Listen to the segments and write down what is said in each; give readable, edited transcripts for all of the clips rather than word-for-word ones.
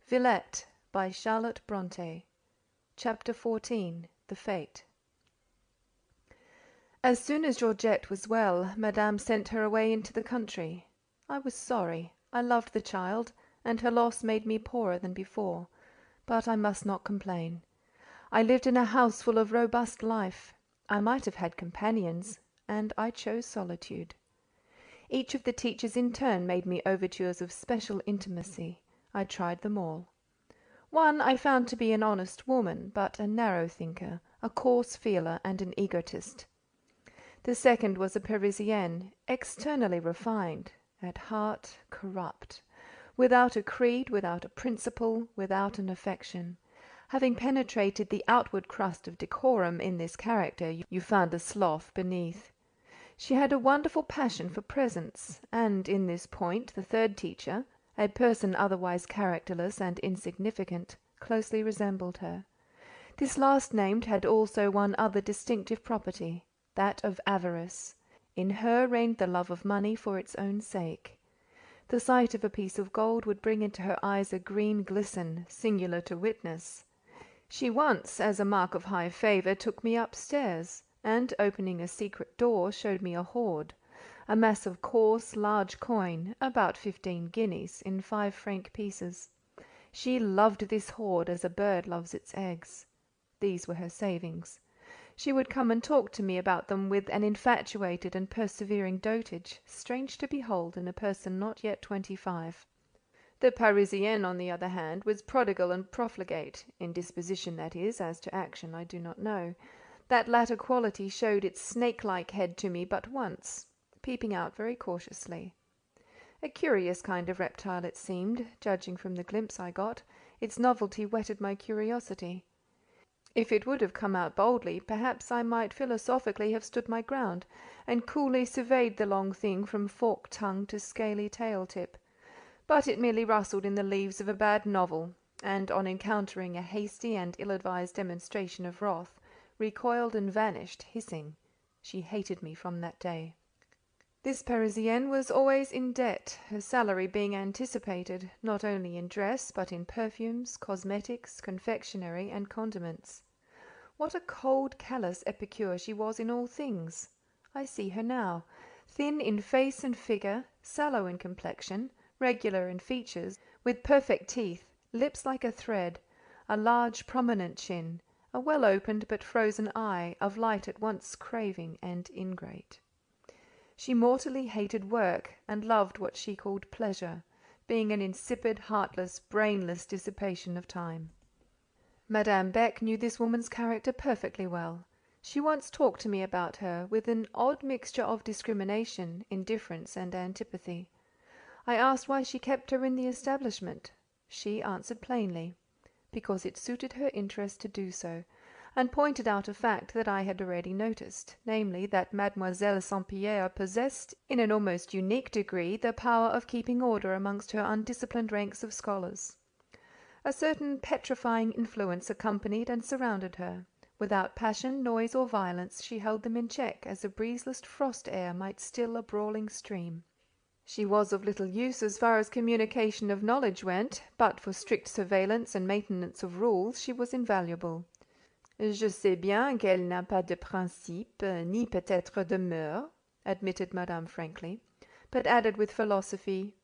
Villette by Charlotte Brontë. Chapter 14. The Fate. As soon as Georgette was well, Madame sent her away into the country. I was sorry. I loved the child, and her loss made me poorer than before, but I must not complain. I lived in a house full of robust life. I might have had companions, and I chose solitude. Each of the teachers in turn made me overtures of special intimacy. I tried them all. One I found to be an honest woman, but a narrow thinker, a coarse feeler, and an egotist. The second was a Parisienne, externally refined, at heart corrupt, without a creed, without a principle, without an affection. Having penetrated the outward crust of decorum in this character, you found a slough beneath. She had a wonderful passion for presents, and in this point the third teacher, a person otherwise characterless and insignificant, closely resembled her. This last named had also one other distinctive property, that of avarice. In her reigned the love of money for its own sake. The sight of a piece of gold would bring into her eyes a green glisten, singular to witness. She once, as a mark of high favour, took me upstairs, and, opening a secret door, showed me a hoard, a mass of coarse, large coin, about 15 guineas, in 5-franc pieces. She loved this hoard as a bird loves its eggs. These were her savings. She would come and talk to me about them with an infatuated and persevering dotage, strange to behold in a person not yet 25. The Parisienne, on the other hand, was prodigal and profligate, in disposition that is, as to action I do not know. That latter quality showed its snake-like head to me but once, peeping out very cautiously. A curious kind of reptile it seemed, judging from the glimpse I got. Its novelty whetted my curiosity. If it would have come out boldly, perhaps I might philosophically have stood my ground, and coolly surveyed the long thing from forked tongue to scaly tail-tip. But it merely rustled in the leaves of a bad novel, and on encountering a hasty and ill-advised demonstration of wrath, recoiled and vanished, hissing. She hated me from that day. This Parisienne was always in debt, her salary being anticipated, not only in dress, but in perfumes, cosmetics, confectionery, and condiments. What a cold, callous epicure she was in all things! I see her now, thin in face and figure, sallow in complexion, regular in features, with perfect teeth, lips like a thread, a large prominent chin, a well-opened but frozen eye, of light at once craving and ingrate. She mortally hated work, and loved what she called pleasure, being an insipid, heartless, brainless dissipation of time. Madame Beck knew this woman's character perfectly well. She once talked to me about her, with an odd mixture of discrimination, indifference, and antipathy. I asked why she kept her in the establishment. She answered plainly, because it suited her interest to do so, and pointed out a fact that I had already noticed, namely, that Mademoiselle St. Pierre possessed, in an almost unique degree, the power of keeping order amongst her undisciplined ranks of scholars. A certain petrifying influence accompanied and surrounded her. Without passion, noise, or violence, she held them in check, as a breezeless frost air might still a brawling stream. She was of little use as far as communication of knowledge went, but for strict surveillance and maintenance of rules she was invaluable. Je sais bien qu'elle n'a pas de principe, ni peut-être de mœurs, admitted Madame frankly, but added with philosophy,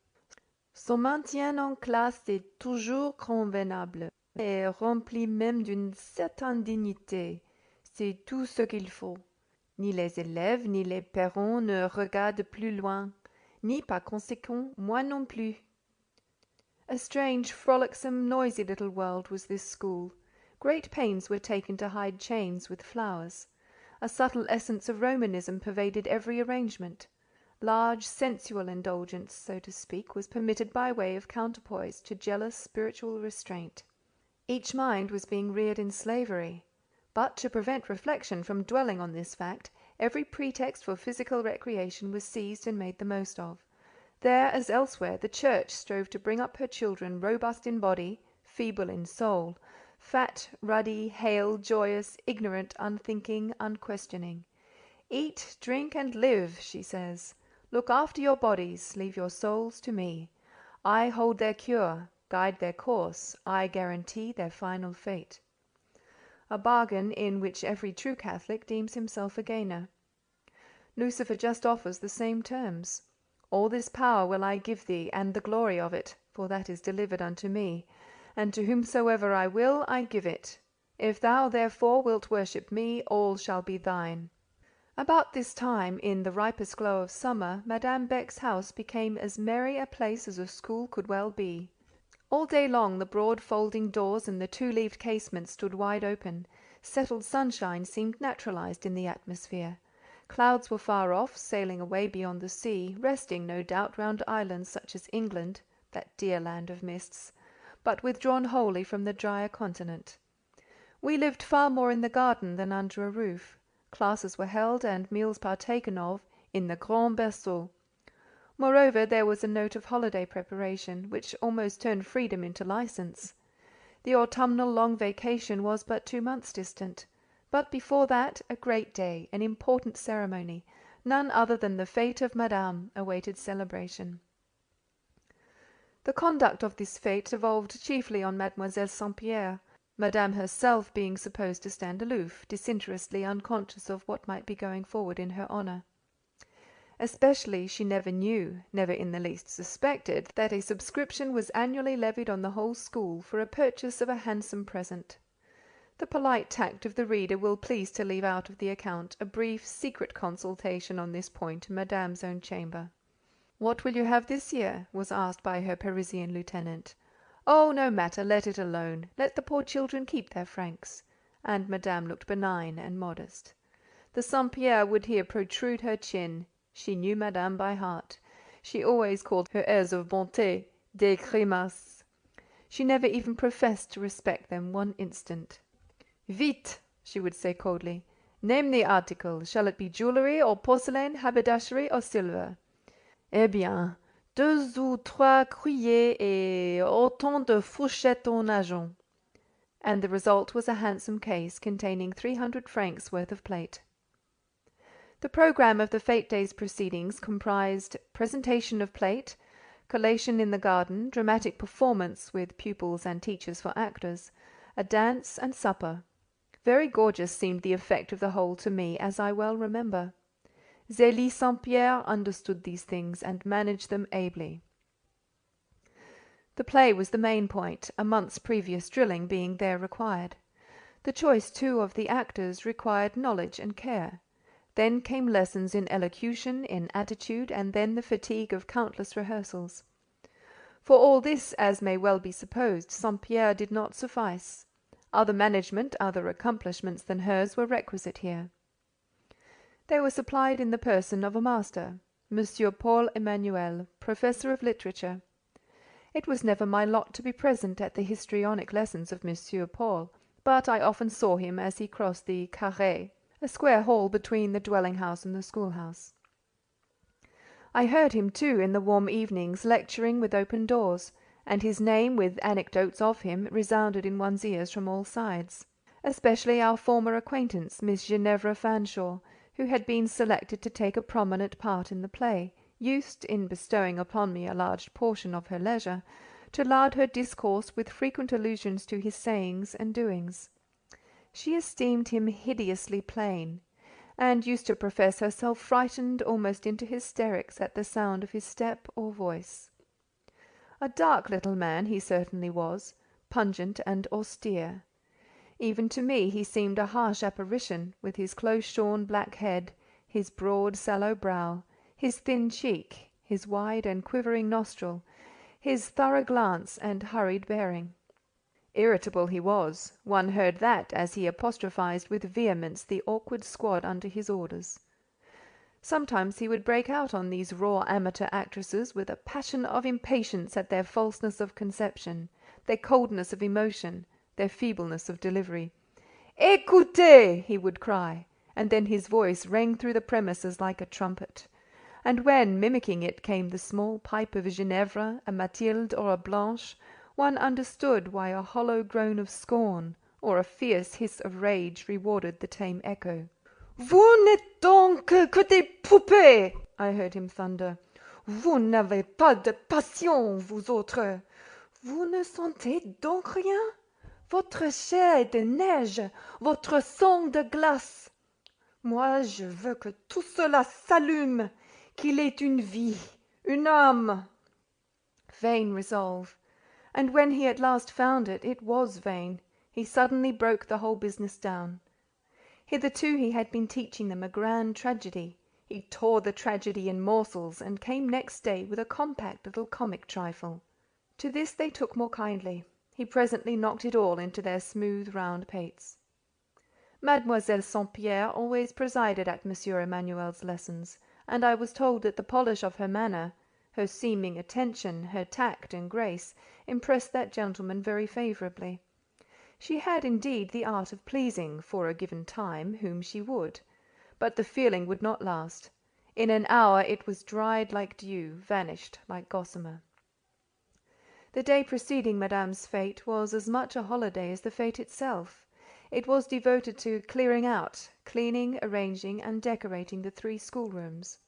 son maintien en classe est toujours convenable, et rempli même d'une certaine dignité. C'est tout ce qu'il faut. Ni les élèves, ni les parents ne regardent plus loin, ni par conséquent moi non plus. A strange, frolicsome, noisy little world was this school. Great pains were taken to hide chains with flowers. A subtle essence of Romanism pervaded every arrangement. Large sensual indulgence, so to speak, was permitted by way of counterpoise to jealous spiritual restraint. Each mind was being reared in slavery. But to prevent reflection from dwelling on this fact, every pretext for physical recreation was seized and made the most of. There, as elsewhere, the Church strove to bring up her children robust in body, feeble in soul, fat, ruddy, hale, joyous, ignorant, unthinking, unquestioning. Eat, drink, and live, she says. Look after your bodies, leave your souls to me. I hold their cure, guide their course, I guarantee their final fate. A bargain in which every true Catholic deems himself a gainer. Lucifer just offers the same terms. All this power will I give thee, and the glory of it, for that is delivered unto me, and to whomsoever I will, I give it. If thou therefore wilt worship me, all shall be thine. About this time, in the ripest glow of summer, Madame Beck's house became as merry a place as a school could well be. All day long the broad folding doors and the two-leaved casements stood wide open. Settled sunshine seemed naturalized in the atmosphere. Clouds were far off, sailing away beyond the sea, resting, no doubt, round islands such as England, that dear land of mists, but withdrawn wholly from the drier continent. We lived far more in the garden than under a roof. Classes were held and meals partaken of in the grand berceau. Moreover, there was a note of holiday preparation, which almost turned freedom into license. The autumnal long vacation was but 2 months distant, but before that a great day, an important ceremony, none other than the fête of Madame, awaited celebration. The conduct of this fête devolved chiefly on Mademoiselle St. Pierre, Madame herself being supposed to stand aloof, disinterestedly unconscious of what might be going forward in her honour. Especially she never knew, never in the least suspected, that a subscription was annually levied on the whole school for a purchase of a handsome present. The polite tact of the reader will please to leave out of the account a brief secret consultation on this point in Madame's own chamber. "What will you have this year?" was asked by her Parisian lieutenant. "Oh, no matter, let it alone. Let the poor children keep their francs." And Madame looked benign and modest. The St. Pierre would here protrude her chin. She knew Madame by heart. She always called her airs of bonté des grimaces. She never even professed to respect them one instant. "Vite," she would say coldly. "Name the article. Shall it be jewellery, or porcelain, haberdashery, or silver?" "Eh bien, 2 ou 3 cuillers et autant de fourchettes en argent." And the result was a handsome case containing 300 francs worth of plate. The programme of the fête day's proceedings comprised presentation of plate, collation in the garden, dramatic performance with pupils and teachers for actors, a dance and supper. Very gorgeous seemed the effect of the whole to me, as I well remember. Zélie St. Pierre understood these things and managed them ably. The play was the main point, a month's previous drilling being there required. The choice, too, of the actors required knowledge and care. Then came lessons in elocution, in attitude, and then the fatigue of countless rehearsals. For all this, as may well be supposed, St. Pierre did not suffice. Other management, other accomplishments than hers were requisite here. They were supplied in the person of a master, Monsieur Paul Emanuel, professor of literature. It was never my lot to be present at the histrionic lessons of Monsieur Paul, but I often saw him as he crossed the carré, a square hall between the dwelling-house and the schoolhouse. I heard him, too, in the warm evenings, lecturing with open doors, and his name, with anecdotes of him, resounded in one's ears from all sides. Especially our former acquaintance, Miss Ginevra Fanshawe, who had been selected to take a prominent part in the play, used, in bestowing upon me a large portion of her leisure, to lard her discourse with frequent allusions to his sayings and doings. She esteemed him hideously plain, and used to profess herself frightened almost into hysterics at the sound of his step or voice. A dark little man he certainly was, pungent and austere. Even to me he seemed a harsh apparition, with his close-shorn black head, his broad sallow brow, his thin cheek, his wide and quivering nostril, his thorough glance and hurried bearing. Irritable he was, one heard that as he apostrophised with vehemence the awkward squad under his orders. Sometimes he would break out on these raw amateur actresses with a passion of impatience at their falseness of conception, their coldness of emotion, their feebleness of delivery. "Écoutez!" he would cry, and then his voice rang through the premises like a trumpet. And when, mimicking it, came the small pipe of a Ginevra, a Mathilde, or a Blanche, one understood why a hollow groan of scorn or a fierce hiss of rage rewarded the tame echo. "Vous n'êtes donc que des poupées!" I heard him thunder. "Vous n'avez pas de passion, vous autres! Vous ne sentez donc rien? Votre chair est de neige, votre sang de glace. Moi, je veux que tout cela s'allume, qu'il ait une vie, une âme. Vain resolve. And when he at last found it, it was vain. He suddenly broke the whole business down. Hitherto he had been teaching them a grand tragedy. He tore the tragedy in morsels, and came next day with a compact little comic trifle. To this they took more kindly. He presently knocked it all into their smooth round pates. Mademoiselle St. Pierre always presided at Monsieur Emanuel's lessons, and I was told that the polish of her manner, her seeming attention, her tact and grace, impressed that gentleman very favourably. She had indeed the art of pleasing, for a given time, whom she would; but the feeling would not last. In an hour it was dried like dew, vanished like gossamer. The day preceding Madame's fête was as much a holiday as the fête itself. It was devoted to clearing out, cleaning, arranging, and decorating the 3 schoolrooms.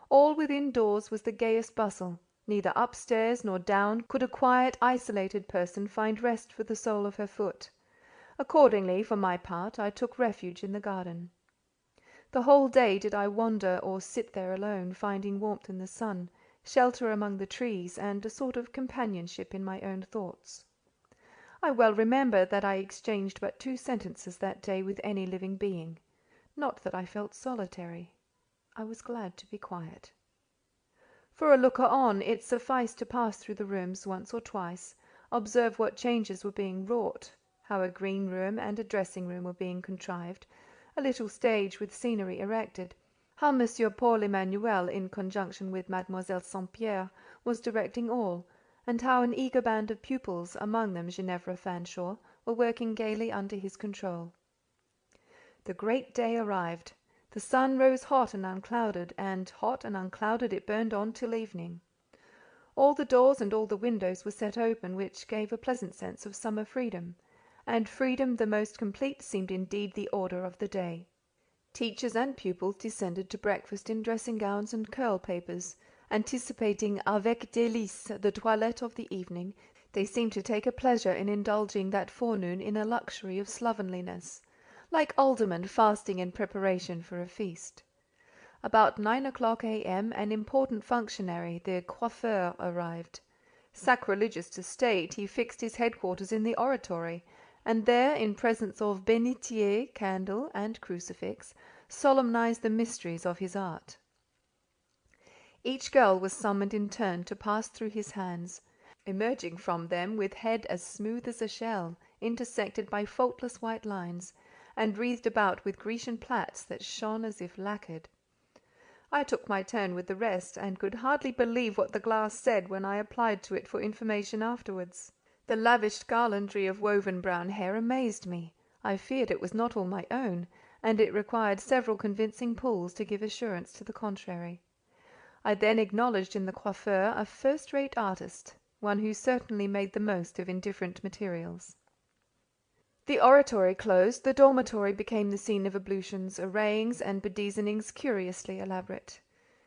All within doors was the gayest bustle. Neither upstairs nor down could a quiet, isolated person find rest for the sole of her foot. Accordingly, for my part, I took refuge in the garden. The whole day did I wander or sit there alone, finding warmth in the sun, shelter among the trees, and a sort of companionship in my own thoughts. I well remember that I exchanged but 2 sentences that day with any living being. Not that I felt solitary. I was glad to be quiet. For a looker on, it sufficed to pass through the rooms once or twice, observe what changes were being wrought, how a green room and a dressing-room were being contrived, a little stage with scenery erected, how Monsieur Paul Emanuel, in conjunction with Mademoiselle St. Pierre, was directing all, and how an eager band of pupils, among them Ginevra Fanshawe, were working gaily under his control. The great day arrived. The sun rose hot and unclouded, and hot and unclouded it burned on till evening. All the doors and all the windows were set open, which gave a pleasant sense of summer freedom, and freedom the most complete seemed indeed the order of the day. Teachers and pupils descended to breakfast in dressing-gowns and curl-papers, anticipating avec délice the toilette of the evening. They seemed to take a pleasure in indulging that forenoon in a luxury of slovenliness, like aldermen fasting in preparation for a feast. About 9 o'clock a.m. an important functionary, the coiffeur, arrived. Sacrilegious to state, he fixed his headquarters in the oratory, and there, in presence of bénitier, candle, and crucifix, solemnized the mysteries of his art. Each girl was summoned in turn to pass through his hands, emerging from them with head as smooth as a shell, intersected by faultless white lines, and wreathed about with Grecian plaits that shone as if lacquered. I took my turn with the rest, and could hardly believe what the glass said when I applied to it for information afterwards. The lavish garlandry of woven brown hair amazed me. I feared it was not all my own, and it required several convincing pulls to give assurance to the contrary. I then acknowledged in the coiffeur a first-rate artist, one who certainly made the most of indifferent materials. The oratory closed, the dormitory became the scene of ablutions, arrayings, and bedizenings curiously elaborate.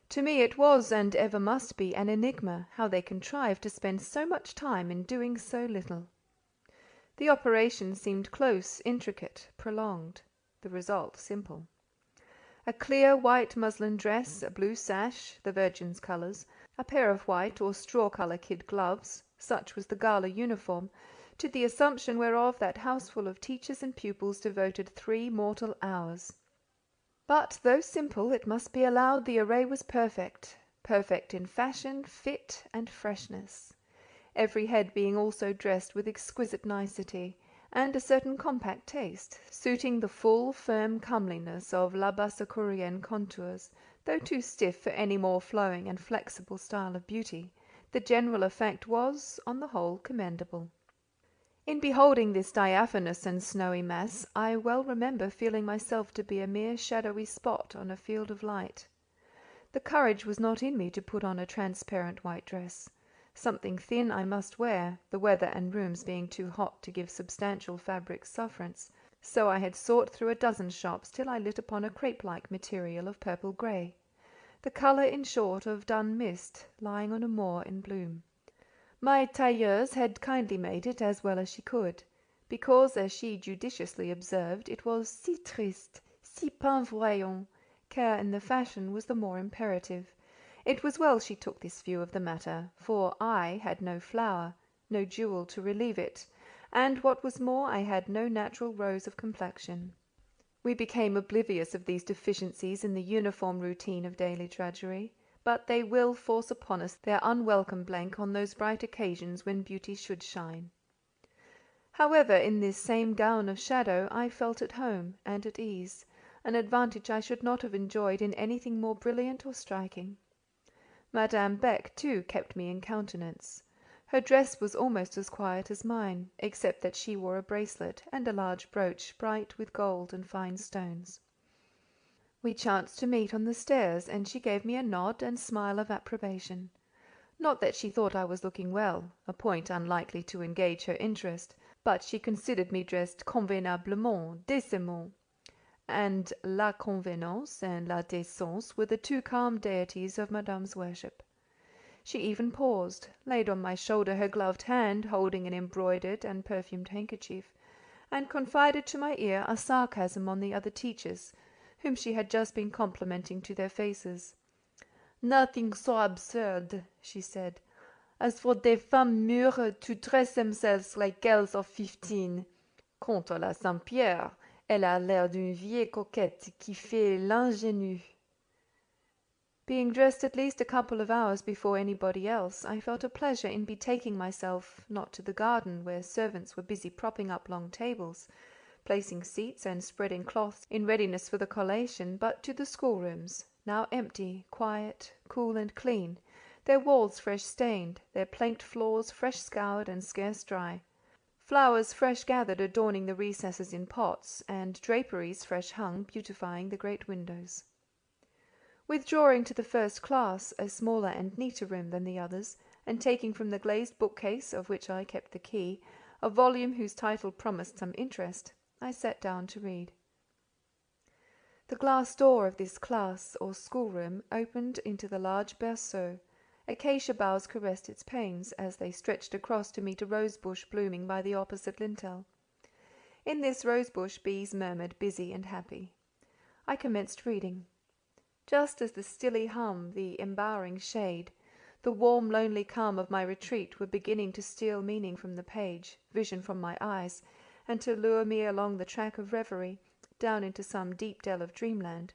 To me it was, and ever must be, an enigma how they contrived to spend so much time in doing so little. The operation seemed close, intricate, prolonged; the result simple. A clear white muslin dress, a blue sash, the Virgin's colours, a pair of white or straw-colour kid gloves, such was the gala uniform, to the assumption whereof that houseful of teachers and pupils devoted 3 mortal hours. But, though simple, it must be allowed the array was perfect in fashion, fit, and freshness, every head being also dressed with exquisite nicety, and a certain compact taste, suiting the full, firm comeliness of Labassecourienne contours, though too stiff for any more flowing and flexible style of beauty. The general effect was, on the whole, commendable. In beholding this diaphanous and snowy mass, I well remember feeling myself to be a mere shadowy spot on a field of light. The courage was not in me to put on a transparent white dress. Something thin I must wear, the weather and rooms being too hot to give substantial fabrics sufferance, so I had sought through a dozen shops till I lit upon a crape-like material of purple grey, the colour, in short, of dun mist lying on a moor in bloom. My tailleuse had kindly made it as well as she could, because, as she judiciously observed, it was si triste, si pas voyant, care in the fashion was the more imperative. It was well she took this view of the matter, for I had no flower, no jewel to relieve it, and what was more, I had no natural rose of complexion. We became oblivious of these deficiencies in the uniform routine of daily drudgery, but they will force upon us their unwelcome blank on those bright occasions when beauty should shine. However, in this same gown of shadow I felt at home and at ease, an advantage I should not have enjoyed in anything more brilliant or striking. Madame Beck, too, kept me in countenance. Her dress was almost as quiet as mine, except that she wore a bracelet and a large brooch, bright with gold and fine stones. We chanced to meet on the stairs, and she gave me a nod and smile of approbation. Not that she thought I was looking well, a point unlikely to engage her interest, but she considered me dressed convenablement, décemment, and la convenance and la décence were the two calm deities of Madame's worship. She even paused, laid on my shoulder her gloved hand, holding an embroidered and perfumed handkerchief, and confided to my ear a sarcasm on the other teachers, whom she had just been complimenting to their faces. "Nothing so absurd," she said, "as for des femmes mûres to dress themselves like girls of 15. Quant à la Saint-Pierre, elle a l'air d'une vieille coquette qui fait l'ingénue." Being dressed at least a couple of hours before anybody else, I felt a pleasure in betaking myself, not to the garden, where servants were busy propping up long tables, placing seats and spreading cloths in readiness for the collation, but to the schoolrooms, now empty, quiet, cool and clean, their walls fresh stained, their planked floors fresh scoured and scarce dry, flowers fresh gathered adorning the recesses in pots, and draperies fresh hung beautifying the great windows. Withdrawing to the first class, a smaller and neater room than the others, and taking from the glazed bookcase, of which I kept the key, a volume whose title promised some interest, I sat down to read. The glass door of this classe, or schoolroom, opened into the large berceau. Acacia boughs caressed its panes, as they stretched across to meet a rose-bush blooming by the opposite lintel. In this rose-bush bees murmured, busy and happy. I commenced reading. Just as the stilly hum, the embowering shade, the warm lonely calm of my retreat were beginning to steal meaning from the page, vision from my eyes, and to lure me along the track of reverie, down into some deep dell of dreamland,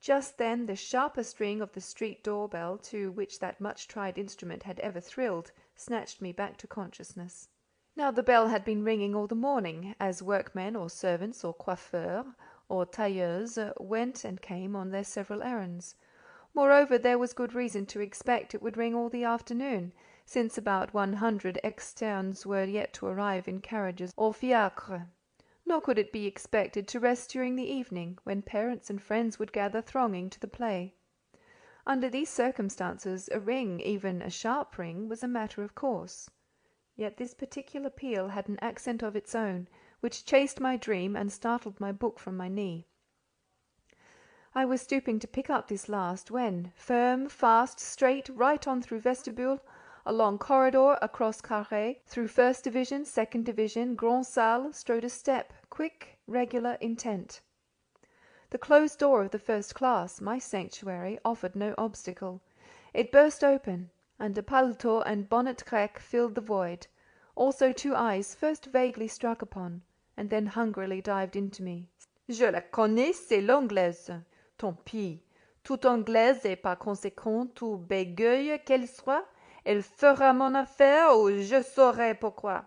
just then the sharpest ring of the street door-bell, to which that much-tried instrument had ever thrilled, snatched me back to consciousness. Now the bell had been ringing all the morning, as workmen or servants or coiffeurs or tailleuses went and came on their several errands. Moreover, there was good reason to expect it would ring all the afternoon, since about 100 externes were yet to arrive in carriages or fiacres. Nor could it be expected to rest during the evening, when parents and friends would gather thronging to the play. Under these circumstances, a ring, even a sharp ring, was a matter of course. Yet this particular peal had an accent of its own, which chased my dream and startled my book from my knee. I was stooping to pick up this last, when, firm, fast, straight, right on through vestibule, along corridor, across carré, through first division, second division, grand salle, strode a step, quick, regular, intent. The closed door of the first class, my sanctuary, offered no obstacle. It burst open, and a paletot and bonnet grec filled the void, also two eyes first vaguely struck upon, and then hungrily dived into me. Je la connais, c'est l'anglaise. Tant pis. Toute anglaise et par conséquent tout bégueule qu'elle soit, elle fera mon affaire ou je saurai pourquoi.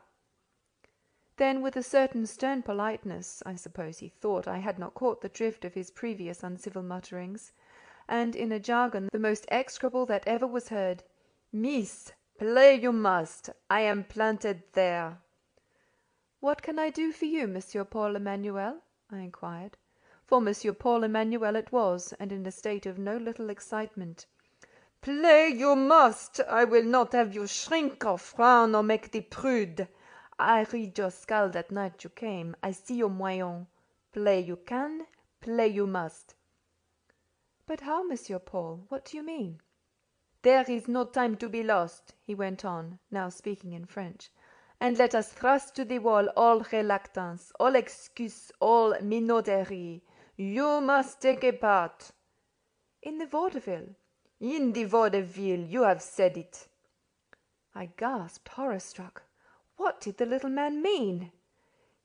Then, with a certain stern politeness, I suppose he thought I had not caught the drift of his previous uncivil mutterings, and in a jargon the most execrable that ever was heard, "Miss, play you must. I am planted there." "What can I do for you, Monsieur Paul Emmanuel?" I inquired. For Monsieur Paul Emmanuel it was, and in a state of no little excitement. "Play you must. I will not have you shrink or frown or make the prude. I read your skull that night you came. I see your moyens. Play you can, play you must." "But how, Monsieur Paul? What do you mean?" "There is no time to be lost," he went on, now speaking in French, "and let us thrust to the wall all reluctance, all excuse, all minauderie. You must take a part." "In the vaudeville?" "In the vaudeville, you have said it." I gasped, horror-struck. What did the little man mean?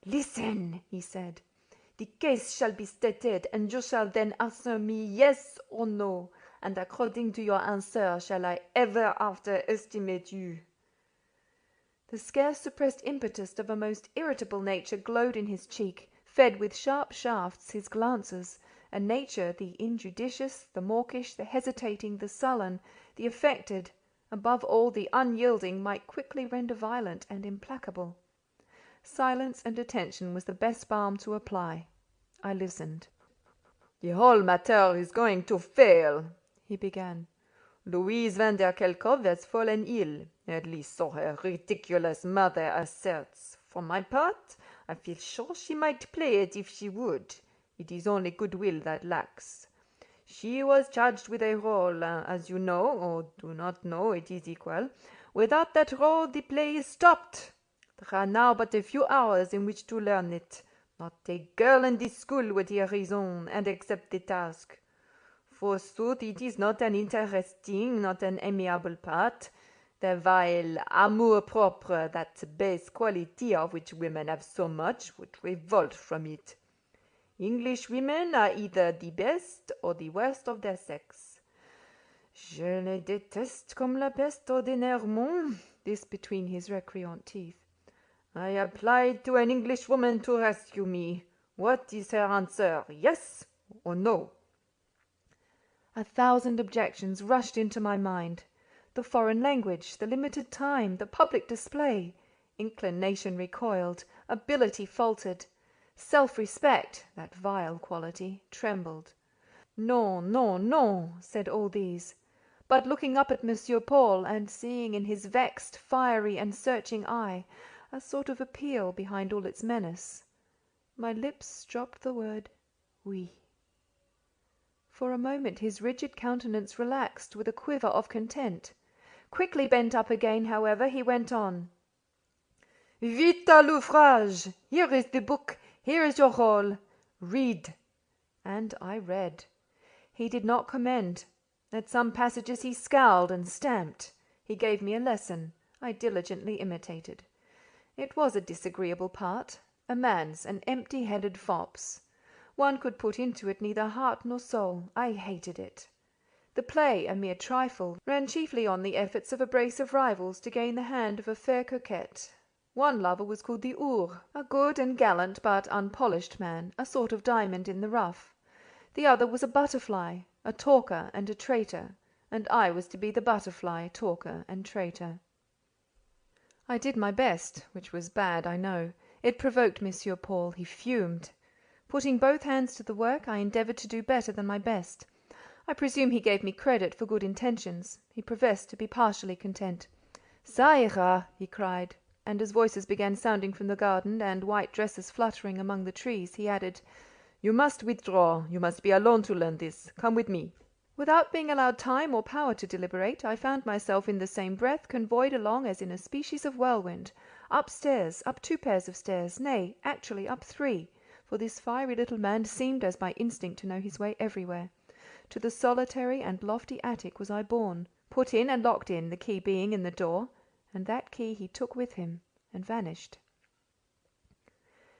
"Listen," he said. "The case shall be stated, and you shall then answer me yes or no, and according to your answer shall I ever after estimate you." The scarce suppressed impetus of a most irritable nature glowed in his cheek, fed with sharp shafts his glances, a nature, the injudicious, the mawkish, the hesitating, the sullen, the affected, above all the unyielding, might quickly render violent and implacable. Silence and attention was the best balm to apply. I listened. "The whole matter is going to fail," he began. "Louise van der Kelkov has fallen ill, at least so her ridiculous mother asserts. For my part, I feel sure she might play it if she would. It is only goodwill that lacks. She was charged with a rôle, as you know, or do not know, it is equal. Without that rôle, the play is stopped. There are now but a few hours in which to learn it. Not a girl in this school would hear reason and accept the task. Forsooth, it is not an interesting, not an amiable part. The vile amour-propre, that base quality of which women have so much, would revolt from it. English women are either the best or the worst of their sex. Je les déteste comme la peste ordinairement," this between his recreant teeth. "I applied to an Englishwoman to rescue me. What is her answer, yes or no?" 1,000 objections rushed into my mind. The foreign language, the limited time, the public display. Inclination recoiled, ability faltered. Self-respect, that vile quality, trembled. "Non, non, non," said all these. But looking up at Monsieur Paul, and seeing in his vexed, fiery, and searching eye a sort of appeal behind all its menace, my lips dropped the word "oui." For a moment his rigid countenance relaxed with a quiver of content. Quickly bent up again, however, he went on. "Vite à l'ouvrage! Here is the book, here is your rôle. Read." And I read. He did not commend. At some passages he scowled and stamped. He gave me a lesson. I diligently imitated. It was a disagreeable part, a man's, an empty-headed fop's. One could put into it neither heart nor soul. I hated it. The play, a mere trifle, ran chiefly on the efforts of a brace of rivals to gain the hand of a fair coquette. One lover was called the Ours, a good and gallant but unpolished man, a sort of diamond in the rough. The other was a butterfly, a talker and a traitor, and I was to be the butterfly, talker, and traitor. I did my best, which was bad, I know. It provoked Monsieur Paul. He fumed. Putting both hands to the work, I endeavoured to do better than my best. I presume he gave me credit for good intentions. He professed to be partially content. "Ça ira," he cried, and as voices began sounding from the garden, and white dresses fluttering among the trees, he added, "You must withdraw. You must be alone to learn this. Come with me." Without being allowed time or power to deliberate, I found myself in the same breath convoyed along as in a species of whirlwind, upstairs, up 2 pairs of stairs, nay, actually up 3, for this fiery little man seemed as by instinct to know his way everywhere. To the solitary and lofty attic was I borne, put in and locked in, the key being in the door, and that key he took with him, and vanished.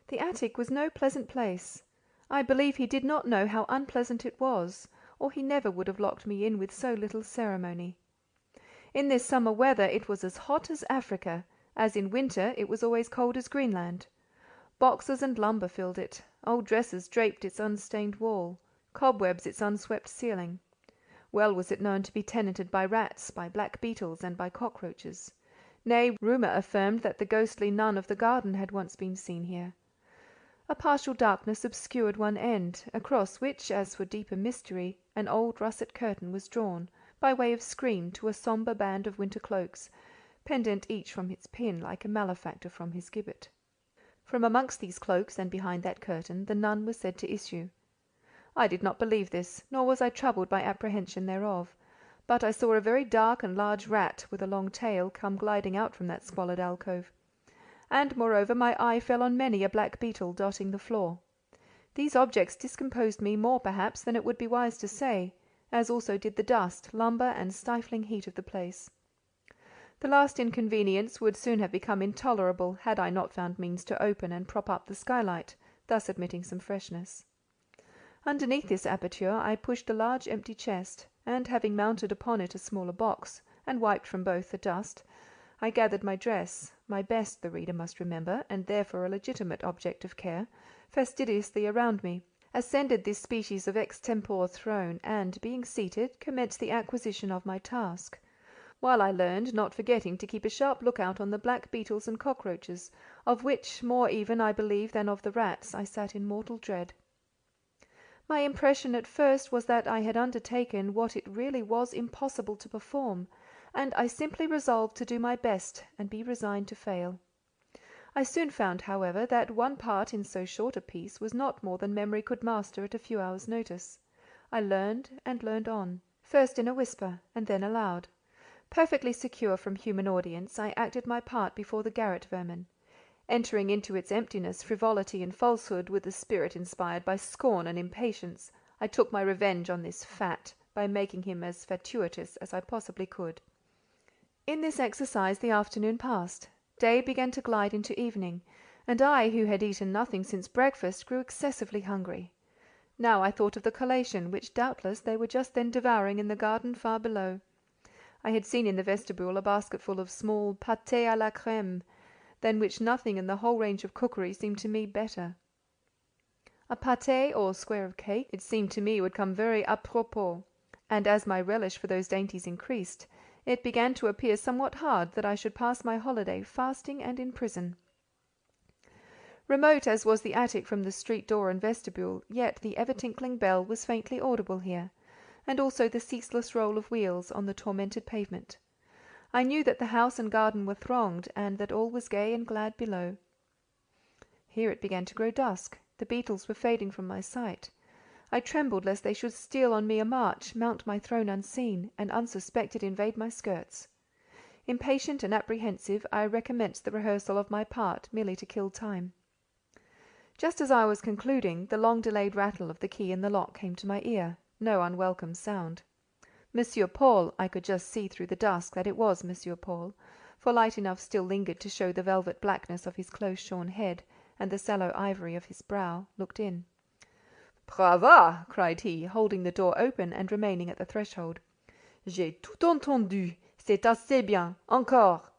The attic was no pleasant place. I believe he did not know how unpleasant it was, or he never would have locked me in with so little ceremony. In this summer weather it was as hot as Africa, as in winter it was always cold as Greenland. Boxes and lumber filled it, old dresses draped its unstained wall, cobwebs its unswept ceiling. Well was it known to be tenanted by rats, by black beetles, and by cockroaches. Nay, rumour affirmed that the ghostly nun of the garden had once been seen here. A partial darkness obscured one end, across which, as for deeper mystery, an old russet curtain was drawn, by way of screen, to a sombre band of winter cloaks, pendent each from its pin like a malefactor from his gibbet. From amongst these cloaks, and behind that curtain, the nun was said to issue. I did not believe this, nor was I troubled by apprehension thereof. but I saw a very dark and large rat with a long tail come gliding out from that squalid alcove. And, moreover, my eye fell on many a black beetle dotting the floor. These objects discomposed me more, perhaps, than it would be wise to say, as also did the dust, lumber, and stifling heat of the place. The last inconvenience would soon have become intolerable had I not found means to open and prop up the skylight, thus admitting some freshness. Underneath this aperture I pushed a large empty chest, and having mounted upon it a smaller box, and wiped from both the dust, I gathered my dress, my best, the reader must remember, and therefore a legitimate object of care, fastidiously around me, ascended this species of extempore throne, and, being seated, commenced the acquisition of my task, while I learned, not forgetting to keep a sharp look-out on the black beetles and cockroaches, of which, more even, I believe, than of the rats, I sat in mortal dread. My impression at first was that I had undertaken what it really was impossible to perform, and I simply resolved to do my best and be resigned to fail. I soon found, however, that one part in so short a piece was not more than memory could master at a few hours' notice. I learned and learned on, first in a whisper, and then aloud. Perfectly secure from human audience, I acted my part before the garret vermin. Entering into its emptiness, frivolity, and falsehood with the spirit inspired by scorn and impatience, I took my revenge on this fat, by making him as fatuitous as I possibly could. In this exercise the afternoon passed. Day began to glide into evening, and I, who had eaten nothing since breakfast, grew excessively hungry. Now I thought of the collation, which doubtless they were just then devouring in the garden far below. I had seen in the vestibule a basketful of small pâtés à la crème, than which nothing in the whole range of cookery seemed to me better. A pâté, or square of cake, it seemed to me would come very à propos, and as my relish for those dainties increased, it began to appear somewhat hard that I should pass my holiday fasting and in prison. Remote as was the attic from the street door and vestibule, yet the ever-tinkling bell was faintly audible here, and also the ceaseless roll of wheels on the tormented pavement. I knew that the house and garden were thronged, and that all was gay and glad below. Here it began to grow dusk. The beetles were fading from my sight. I trembled lest they should steal on me a march, mount my throne unseen, and unsuspected invade my skirts. Impatient and apprehensive, I recommenced the rehearsal of my part, merely to kill time. Just as I was concluding, the long-delayed rattle of the key in the lock came to my ear. No unwelcome sound. Monsieur Paul, I could just see through the dusk that it was Monsieur Paul, for light enough still lingered to show the velvet blackness of his close-shorn head and the sallow ivory of his brow, looked in. "Brava!" cried he, holding the door open and remaining at the threshold. "J'ai tout entendu. C'est assez bien. Encore."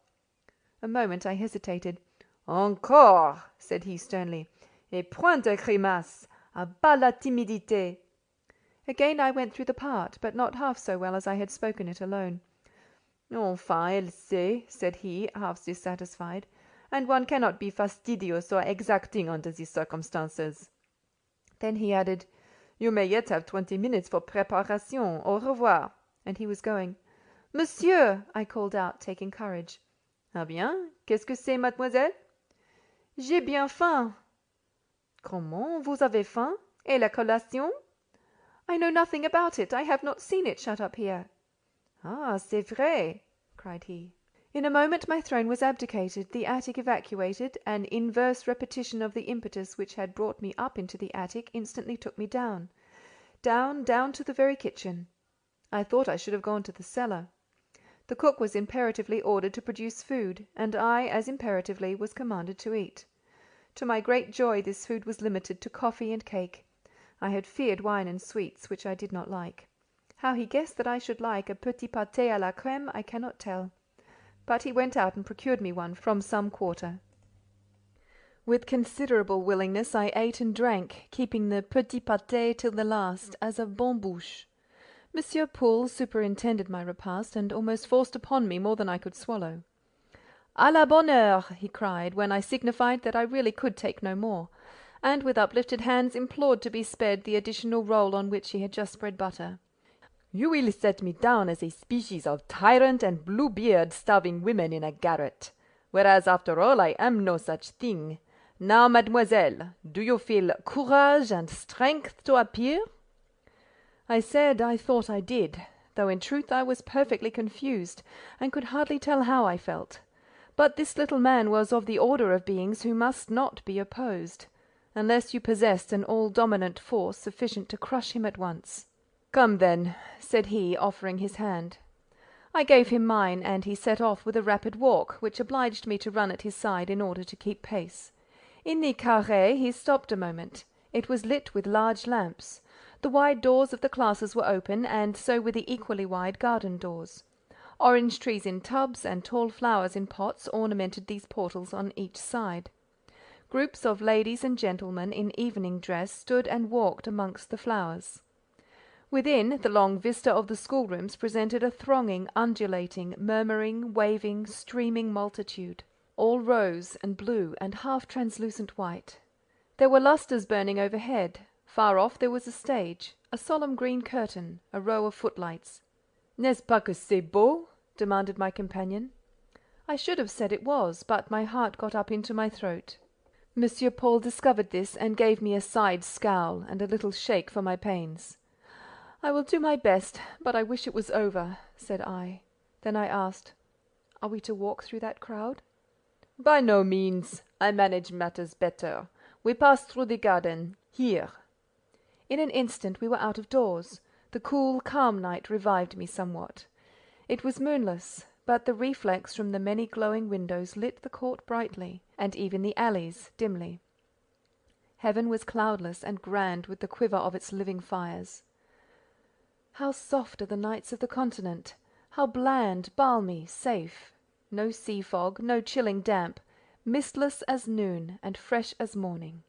A moment I hesitated. "Encore," said he sternly. "Et point de grimace. À bas la timidité." Again I went through the part, but not half so well as I had spoken it alone. "Enfin, elle sait," said he, half dissatisfied, "and one cannot be fastidious or exacting under these circumstances." Then he added, "You may yet have 20 minutes for préparation. Au revoir." And he was going. "Monsieur!" I called out, taking courage. "Ah bien, qu'est-ce que c'est, mademoiselle?" "J'ai bien faim." "Comment, vous avez faim? Et la collation?" "I know nothing about it. I have not seen it shut up here." "Ah, c'est vrai!" cried he. In a moment my throne was abdicated, the attic evacuated, an inverse repetition of the impetus which had brought me up into the attic instantly took me down to the very kitchen. I thought I should have gone to the cellar. The cook was imperatively ordered to produce food, and I, as imperatively, was commanded to eat. To my great joy this food was limited to coffee and cake. I had feared wine and sweets, which I did not like. How he guessed that I should like a petit pâté à la crème I cannot tell. But he went out and procured me one from some quarter. With considerable willingness I ate and drank, keeping the petit pâté till the last, as a bonne bouche. Monsieur Paul superintended my repast, and almost forced upon me more than I could swallow. "À la bonne heure!" he cried, when I signified that I really could take no more, and with uplifted hands implored to be spared the additional roll on which he had just spread butter. "You will set me down as a species of tyrant and Bluebeard starving women in a garret, whereas after all I am no such thing. Now, mademoiselle, do you feel courage and strength to appear?" I said I thought I did, though in truth I was perfectly confused, and could hardly tell how I felt. But this little man was of the order of beings who must not be opposed, unless you possessed an all-dominant force sufficient to crush him at once. "Come, then," said he, offering his hand. I gave him mine, and he set off with a rapid walk, which obliged me to run at his side in order to keep pace. In the carré he stopped a moment. It was lit with large lamps. The wide doors of the classes were open, and so were the equally wide garden doors. Orange trees in tubs and tall flowers in pots ornamented these portals on each side. Groups of ladies and gentlemen in evening dress stood and walked amongst the flowers. Within, the long vista of the schoolrooms presented a thronging, undulating, murmuring, waving, streaming multitude, all rose and blue and half-translucent white. There were lustres burning overhead. Far off there was a stage, a solemn green curtain, a row of footlights. "N'est-ce pas que c'est beau?" demanded my companion. I should have said it was, but my heart got up into my throat. Monsieur Paul discovered this, and gave me a side scowl and a little shake for my pains. "I will do my best, but I wish it was over," said I. Then I asked, "Are we to walk through that crowd?" "By no means. I manage matters better. We pass through the garden, here." In an instant we were out of doors. The cool, calm night revived me somewhat. It was moonless, but the reflex from the many glowing windows lit the court brightly, and even the alleys dimly. Heaven was cloudless and grand with the quiver of its living fires. How soft are the nights of the continent! How bland, balmy, safe! No sea fog, no chilling damp, mistless as noon, and fresh as morning.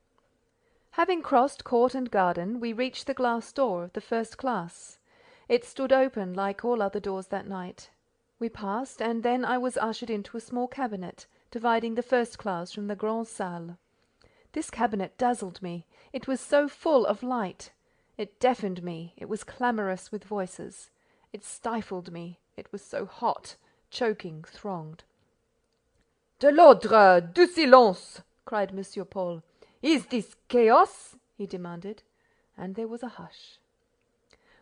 Having crossed court and garden, we reached the glass door of the first class. It stood open like all other doors that night. We passed, and then I was ushered into a small cabinet, dividing the first class from the grande salle. This cabinet dazzled me. It was so full of light. It deafened me. It was clamorous with voices. It stifled me. It was so hot, choking, thronged. "De l'ordre! Du silence!" cried Monsieur Paul. "Is this chaos?" he demanded, and there was a hush.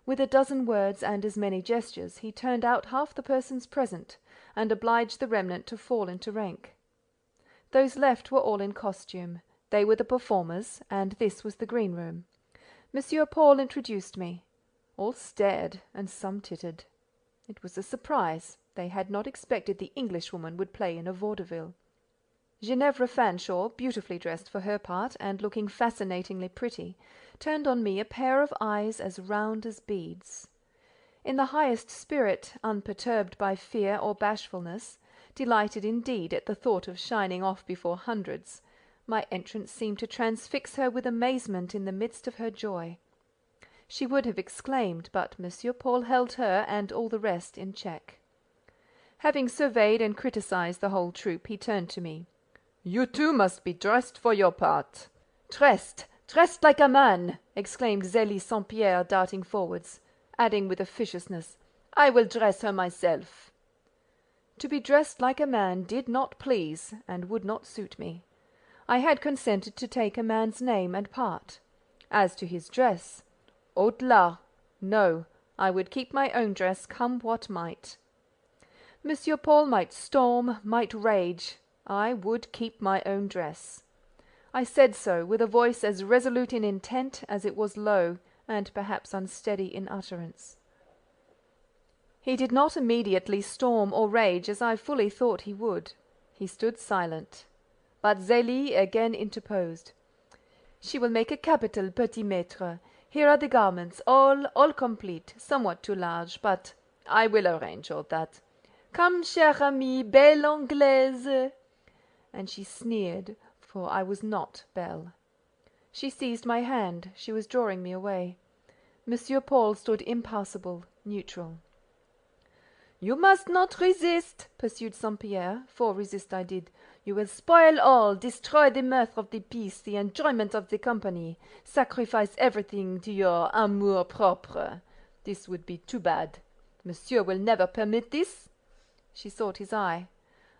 With a dozen words and as many gestures, he turned out half the persons present, and obliged the remnant to fall into rank. Those left were all in costume. They were the performers, and this was the green room. Monsieur Paul introduced me. All stared, and some tittered. It was a surprise. They had not expected the Englishwoman would play in a vaudeville. Ginevra Fanshawe, beautifully dressed for her part, and looking fascinatingly pretty, turned on me a pair of eyes as round as beads. In the highest spirit, unperturbed by fear or bashfulness, delighted indeed at the thought of shining off before hundreds, my entrance seemed to transfix her with amazement in the midst of her joy. She would have exclaimed, but Monsieur Paul held her and all the rest in check. Having surveyed and criticised the whole troupe, he turned to me. "You too must be dressed for your part." "Dressed like a man!" exclaimed Zélie St. Pierre, darting forwards, adding with officiousness, "I will dress her myself." To be dressed like a man did not please, and would not suit me. I had consented to take a man's name and part. As to his dress, au-delà, no, I would keep my own dress, come what might. Monsieur Paul might storm, might rage, I would keep my own dress. I said so, with a voice as resolute in intent as it was low, and perhaps unsteady in utterance. He did not immediately storm or rage, as I fully thought he would. He stood silent. But Zélie again interposed. "She will make a capital petit maître. Here are the garments, all complete, somewhat too large, but I will arrange all that. Come, chère amie, belle Anglaise!" And she sneered, for I was not belle. She seized my hand. She was drawing me away. Monsieur Paul stood impassible, neutral. "You must not resist," pursued St. Pierre, for resist I did. "You will spoil all, destroy the mirth of the piece, the enjoyment of the company, sacrifice everything to your amour-propre. This would be too bad. Monsieur will never permit this?" She sought his eye.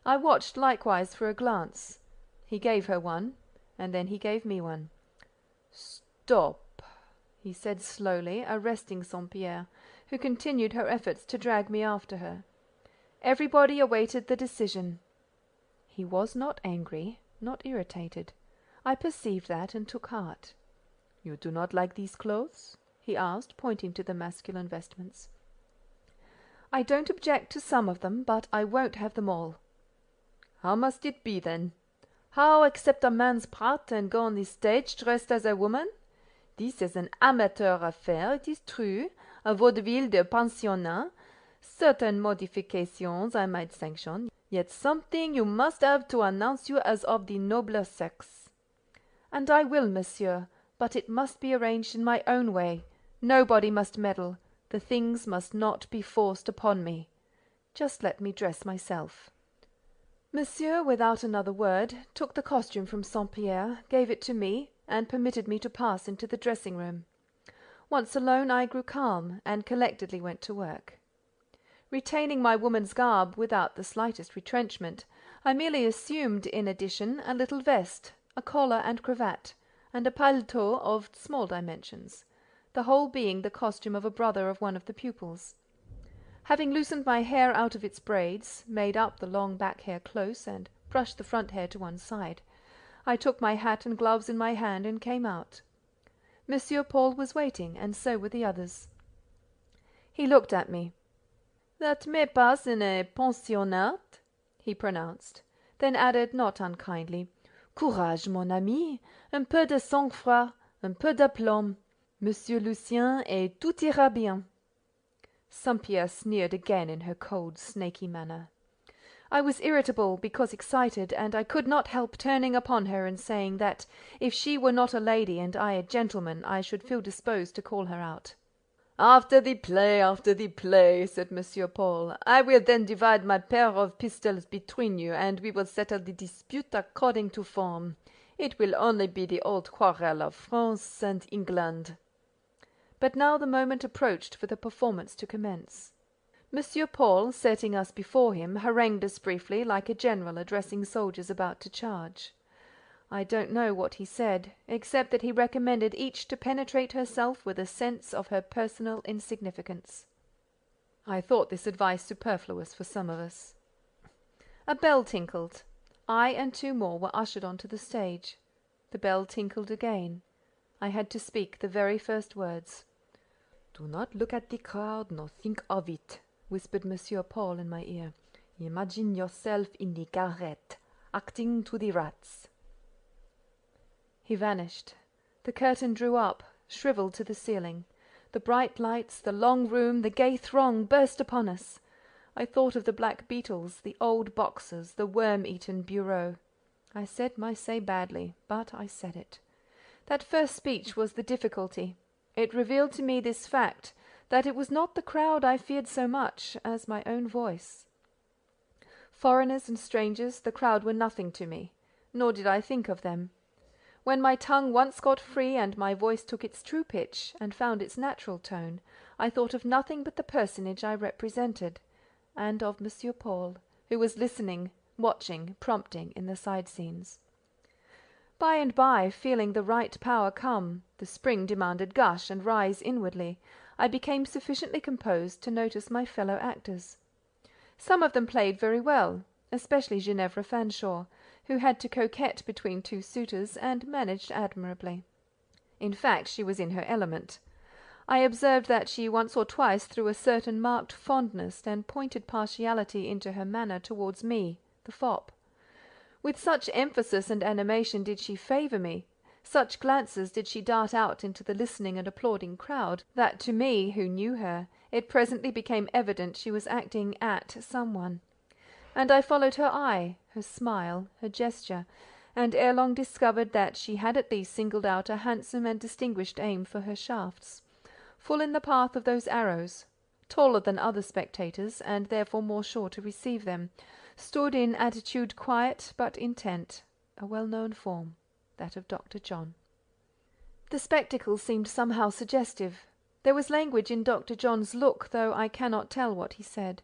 I watched likewise for a glance. He gave her one, and then he gave me one. "Stop," he said slowly, arresting St. Pierre. who continued her efforts to drag me after her. Everybody awaited the decision. He was not angry, not irritated. I perceived that, and took heart. "You do not like these clothes?" he asked, pointing to the masculine vestments. "I don't object to some of them, but I won't have them all." "How must it be, then? How accept a man's part and go on the stage dressed as a woman? This is an amateur affair, it is true, a vaudeville de pensionnat. Certain modifications I might sanction, yet something you must have to announce you as of the nobler sex." "And I will, monsieur, but it must be arranged in my own way. Nobody must meddle. The things must not be forced upon me. Just let me dress myself." Monsieur, without another word, took the costume from St. Pierre, gave it to me, and permitted me to pass into the dressing-room. Once alone, I grew calm, and collectedly went to work. Retaining my woman's garb without the slightest retrenchment, I merely assumed, in addition, a little vest, a collar and cravat, and a paletot of small dimensions, the whole being the costume of a brother of one of the pupils. Having loosened my hair out of its braids, made up the long back hair close, and brushed the front hair to one side, I took my hat and gloves in my hand and came out. Monsieur Paul was waiting, and so were the others. He looked at me. "That me passe in a pensionnat," he pronounced, then added, not unkindly, "Courage, mon ami, un peu de sang-froid, un peu d'aplomb, Monsieur Lucien, et tout ira bien." St. Pierre sneered again in her cold, snaky manner. I was irritable because excited, and I could not help turning upon her and saying that if she were not a lady and I a gentleman, I should feel disposed to call her out. After the play," said Monsieur Paul. "I will then divide my pair of pistols between you, and we will settle the dispute according to form. It will only be the old quarrel of France and England." But now the moment approached for the performance to commence. Monsieur Paul, setting us before him, harangued us briefly, like a general addressing soldiers about to charge. I don't know what he said, except that he recommended each to penetrate herself with a sense of her personal insignificance. I thought this advice superfluous for some of us. A bell tinkled. I and two more were ushered onto the stage. The bell tinkled again. I had to speak the very first words. "Do not look at the crowd, nor think of it," whispered Monsieur Paul in my ear. "Imagine yourself in the garret, acting to the rats." He vanished. The curtain drew up, shrivelled to the ceiling. The bright lights, the long room, the gay throng burst upon us. I thought of the black beetles, the old boxes, the worm-eaten bureau. I said my say badly, but I said it. That first speech was the difficulty. It revealed to me this fact, that it was not the crowd I feared so much as my own voice. Foreigners and strangers, the crowd were nothing to me, nor did I think of them. When my tongue once got free and my voice took its true pitch and found its natural tone, I thought of nothing but the personage I represented, and of Monsieur Paul, who was listening, watching, prompting in the side scenes. By and by, feeling the right power come, the spring demanded gush and rise inwardly, I became sufficiently composed to notice my fellow actors. Some of them played very well, especially Ginevra Fanshawe, who had to coquette between two suitors, and managed admirably. In fact, she was in her element. I observed that she once or twice threw a certain marked fondness and pointed partiality into her manner towards me, the fop. With such emphasis and animation did she favour me, such glances did she dart out into the listening and applauding crowd, that to me, who knew her, it presently became evident she was acting at someone. And I followed her eye, her smile, her gesture, and ere long discovered that she had at least singled out a handsome and distinguished aim for her shafts, full in the path of those arrows, taller than other spectators, and therefore more sure to receive them, stood in attitude quiet but intent, a well-known form, that of Dr. John. The spectacle seemed somehow suggestive. There was language in Dr. John's look, though I cannot tell what he said.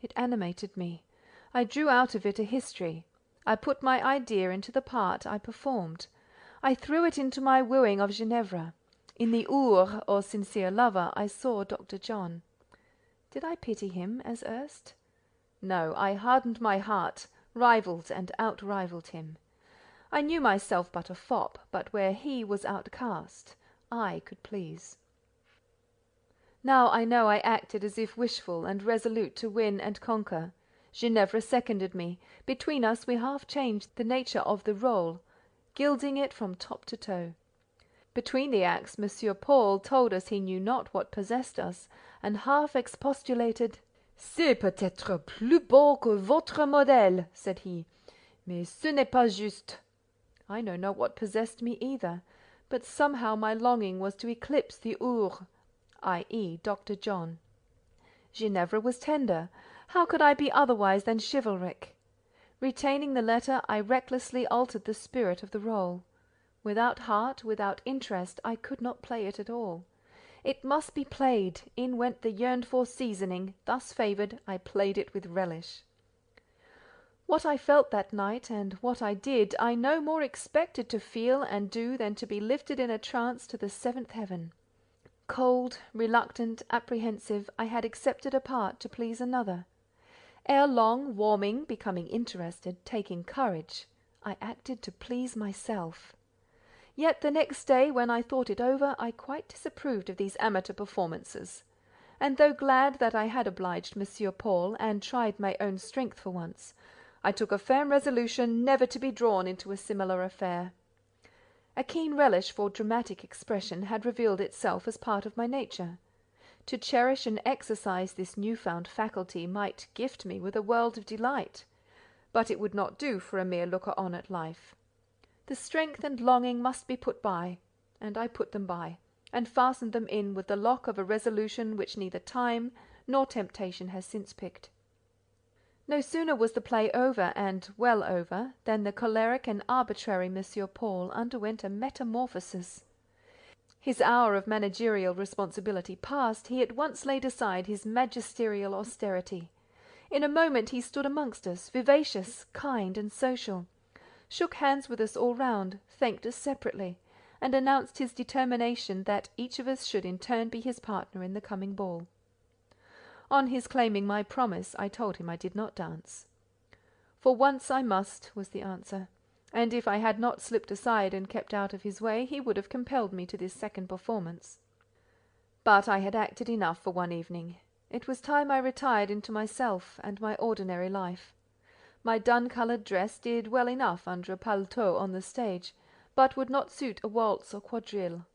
It animated me. I drew out of it a history. I put my idea into the part I performed. I threw it into my wooing of Ginevra. In the Our, or sincere lover, I saw Dr. John. Did I pity him as erst? No, I hardened my heart, rivalled and out-rivalled him. I knew myself but a fop, but where he was outcast, I could please. Now I know I acted as if wishful and resolute to win and conquer. Ginevra seconded me. Between us we half changed the nature of the rôle, gilding it from top to toe. Between the acts, Monsieur Paul told us he knew not what possessed us, and half expostulated. "C'est peut-être plus beau que votre modèle," said he, "mais ce n'est pas juste." I know not what possessed me either, but somehow my longing was to eclipse the Our, i.e. Dr. John. Ginevra was tender. How could I be otherwise than chivalric? Retaining the letter, I recklessly altered the spirit of the rôle. Without heart, without interest, I could not play it at all. It must be played. In went the yearned-for seasoning. Thus favoured, I played it with relish. What I felt that night, and what I did, I no more expected to feel and do than to be lifted in a trance to the seventh heaven. Cold, reluctant, apprehensive, I had accepted a part to please another. Ere long, warming, becoming interested, taking courage, I acted to please myself. Yet the next day, when I thought it over, I quite disapproved of these amateur performances; and though glad that I had obliged Monsieur Paul, and tried my own strength for once, I took a firm resolution never to be drawn into a similar affair. A keen relish for dramatic expression had revealed itself as part of my nature. To cherish and exercise this new-found faculty might gift me with a world of delight, but it would not do for a mere looker-on at life. The strength and longing must be put by, and I put them by, and fastened them in with the lock of a resolution which neither time nor temptation has since picked. No sooner was the play over, and well over, than the choleric and arbitrary Monsieur Paul underwent a metamorphosis. His hour of managerial responsibility past, he at once laid aside his magisterial austerity. In a moment he stood amongst us, vivacious, kind, and social, shook hands with us all round, thanked us separately, and announced his determination that each of us should in turn be his partner in the coming ball. On his claiming my promise, I told him I did not dance. For once I must, was the answer, and if I had not slipped aside and kept out of his way, he would have compelled me to this second performance. But I had acted enough for one evening. It was time I retired into myself and my ordinary life. My dun-coloured dress did well enough under a paletot on the stage, but would not suit a waltz or quadrille.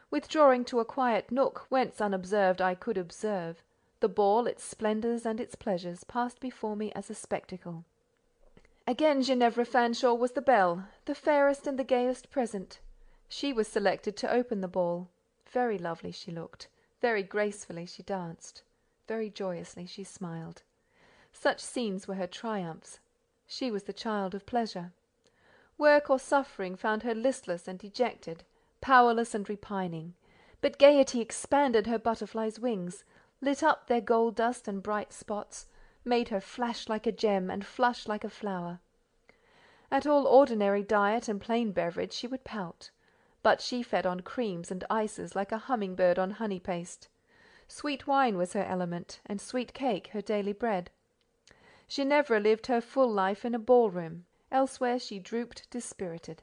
Withdrawing to a quiet nook, whence unobserved I could observe, the ball, its splendours and its pleasures, passed before me as a spectacle. Again Ginevra Fanshawe was the belle, the fairest and the gayest present. She was selected to open the ball. Very lovely she looked, very gracefully she danced, very joyously she smiled. Such scenes were her triumphs. She was the child of pleasure. Work or suffering found her listless and dejected, powerless and repining, but gaiety expanded her butterfly's wings, lit up their gold dust and bright spots, made her flash like a gem and flush like a flower. At all ordinary diet and plain beverage she would pout, but she fed on creams and ices like a humming-bird on honey paste. Sweet wine was her element, and sweet cake her daily bread. Ginevra lived her full life in a ball-room, elsewhere she drooped dispirited.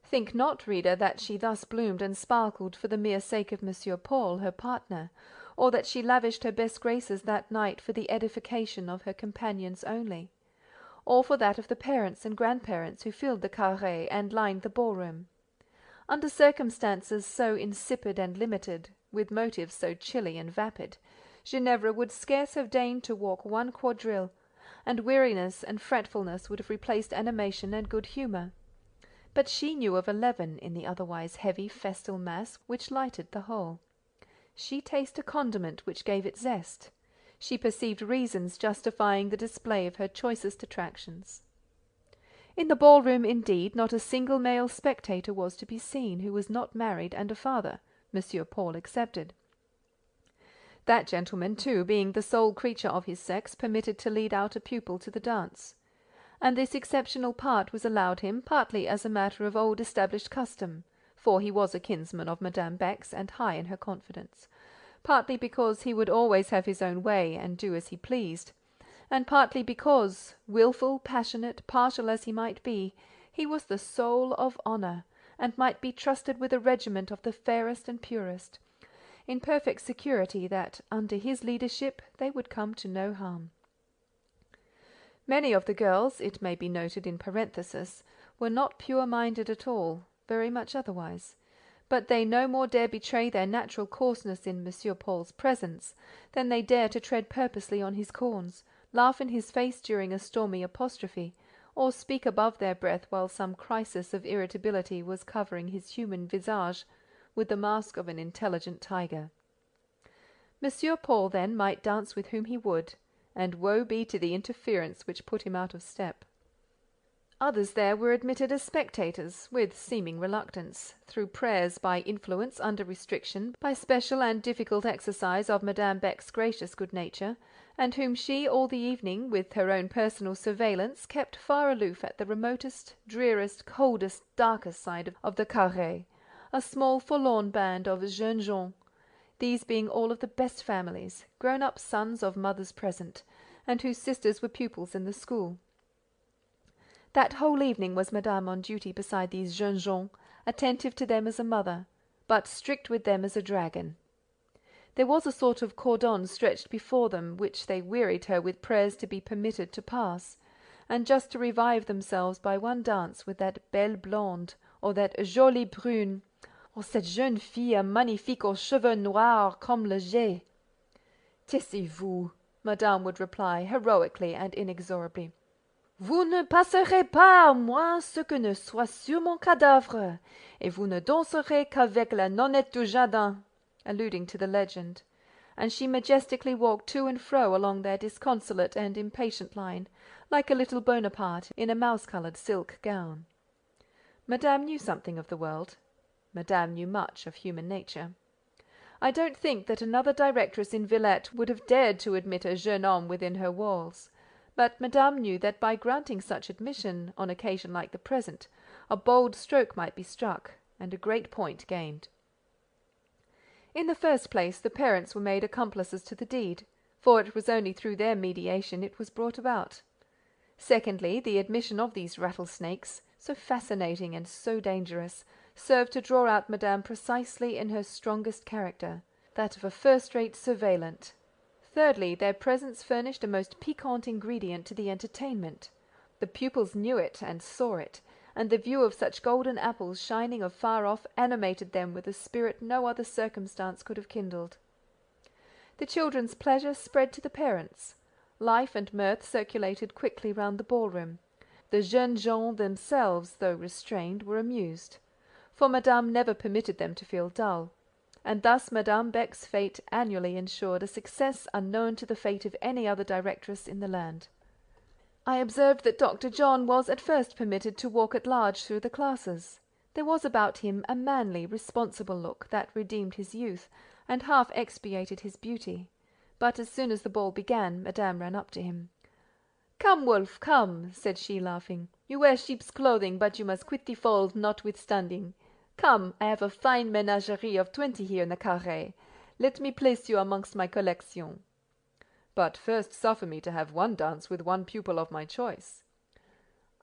Think not, reader, that she thus bloomed and sparkled for the mere sake of Monsieur Paul, her partner, or that she lavished her best graces that night for the edification of her companions only, or for that of the parents and grandparents who filled the carré and lined the ball-room. Under circumstances so insipid and limited, with motives so chilly and vapid, Ginevra would scarce have deigned to walk one quadrille, and weariness and fretfulness would have replaced animation and good humour. But she knew of a leaven in the otherwise heavy festal mass which lighted the whole. She tasted a condiment which gave it zest. She perceived reasons justifying the display of her choicest attractions. In the ball-room, indeed, not a single male spectator was to be seen who was not married and a father, Monsieur Paul excepted. That gentleman, too, being the sole creature of his sex, permitted to lead out a pupil to the dance; and this exceptional part was allowed him, partly as a matter of old-established custom, for he was a kinsman of Madame Beck's and high in her confidence, partly because he would always have his own way and do as he pleased, and partly because, wilful, passionate, partial as he might be, he was the soul of honour, and might be trusted with a regiment of the fairest and purest, in perfect security that, under his leadership, they would come to no harm. Many of the girls, it may be noted in parenthesis, were not pure-minded at all, very much otherwise, but they no more dare betray their natural coarseness in M. Paul's presence than they dare to tread purposely on his corns, laugh in his face during a stormy apostrophe, or speak above their breath while some crisis of irritability was covering his human visage with the mask of an intelligent tiger. M. Paul, then, might dance with whom he would, and woe be to the interference which put him out of step. Others there were admitted as spectators, with seeming reluctance, through prayers, by influence, under restriction, by special and difficult exercise of Madame Beck's gracious good nature, and whom she all the evening, with her own personal surveillance, kept far aloof at the remotest, drearest, coldest, darkest side of the carré, a small forlorn band of jeunes gens, these being all of the best families, grown-up sons of mothers present, and whose sisters were pupils in the school. That whole evening was Madame on duty beside these jeunes gens, attentive to them as a mother, but strict with them as a dragon. There was a sort of cordon stretched before them, which they wearied her with prayers to be permitted to pass, and just to revive themselves by one dance with that belle blonde, or that jolie brune, or cette jeune fille magnifique aux cheveux noirs comme le jet. Taisez-vous, Madame would reply, heroically and inexorably. Vous ne passerez pas à moi ce que ne soit sur mon cadavre, et vous ne danserez qu'avec la nonnette du jardin, alluding to the legend, and she majestically walked to and fro along their disconsolate and impatient line, like a little Bonaparte in a mouse-coloured silk gown. Madame knew something of the world. Madame knew much of human nature. I don't think that another directress in Villette would have dared to admit a jeune homme within her walls, but Madame knew that by granting such admission, on occasion like the present, a bold stroke might be struck, and a great point gained. In the first place, the parents were made accomplices to the deed, for it was only through their mediation it was brought about. Secondly, the admission of these rattlesnakes, so fascinating and so dangerous, served to draw out Madame precisely in her strongest character, that of a first-rate surveillant. Thirdly, their presence furnished a most piquant ingredient to the entertainment. The pupils knew it and saw it, and the view of such golden apples shining afar off animated them with a spirit no other circumstance could have kindled. The children's pleasure spread to the parents. Life and mirth circulated quickly round the ballroom. The jeunes gens themselves, though restrained, were amused, for Madame never permitted them to feel dull, and thus Madame Beck's fête annually ensured a success unknown to the fate of any other directress in the land. I observed that Dr. John was at first permitted to walk at large through the classes. There was about him a manly, responsible look that redeemed his youth, and half expiated his beauty. But as soon as the ball began, Madame ran up to him. "Come, Wolf, come," said she, laughing. "You wear sheep's clothing, but you must quit the fold notwithstanding. Come, I have a fine menagerie of 20 here in the carré. Let me place you amongst my collection." "But first suffer me to have one dance with one pupil of my choice."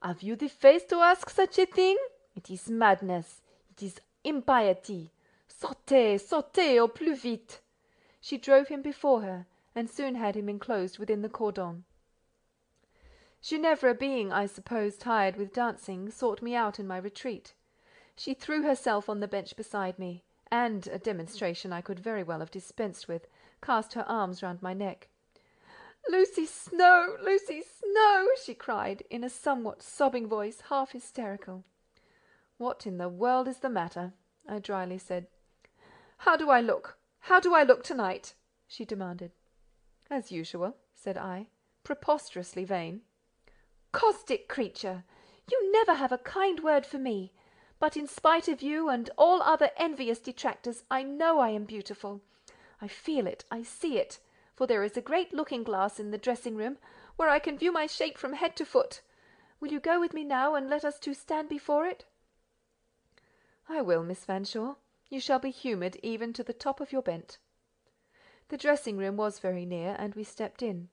"Have you the face to ask such a thing? It is madness. It is impiety. Sortez, sortez, au plus vite." She drove him before her, and soon had him enclosed within the cordon. Ginevra, being, I suppose, tired with dancing, sought me out in my retreat. She threw herself on the bench beside me, and, a demonstration I could very well have dispensed with, cast her arms round my neck. "Lucy Snowe, Lucy Snowe!" she cried, in a somewhat sobbing voice, half hysterical. "What in the world is the matter?" I dryly said. "How do I look? How do I look to-night?" she demanded. "As usual," said I, "preposterously vain." "Caustic creature! You never have a kind word for me. But in spite of you and all other envious detractors, I know I am beautiful. I feel it, I see it, for there is a great looking-glass in the dressing-room, where I can view my shape from head to foot. Will you go with me now, and let us two stand before it?" "I will, Miss Fanshawe. You shall be humoured even to the top of your bent." The dressing-room was very near, and we stepped in.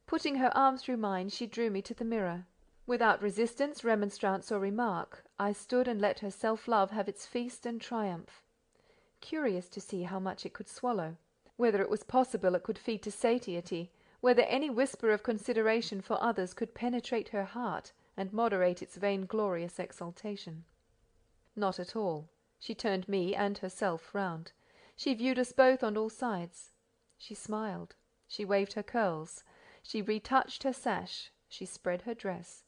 Putting her arm through mine, she drew me to the mirror. Without resistance, remonstrance, or remark, I stood and let her self-love have its feast and triumph. Curious to see how much it could swallow, whether it was possible it could feed to satiety, whether any whisper of consideration for others could penetrate her heart and moderate its vainglorious exaltation. Not at all. She turned me and herself round. She viewed us both on all sides. She smiled. She waved her curls. She retouched her sash. She spread her dress.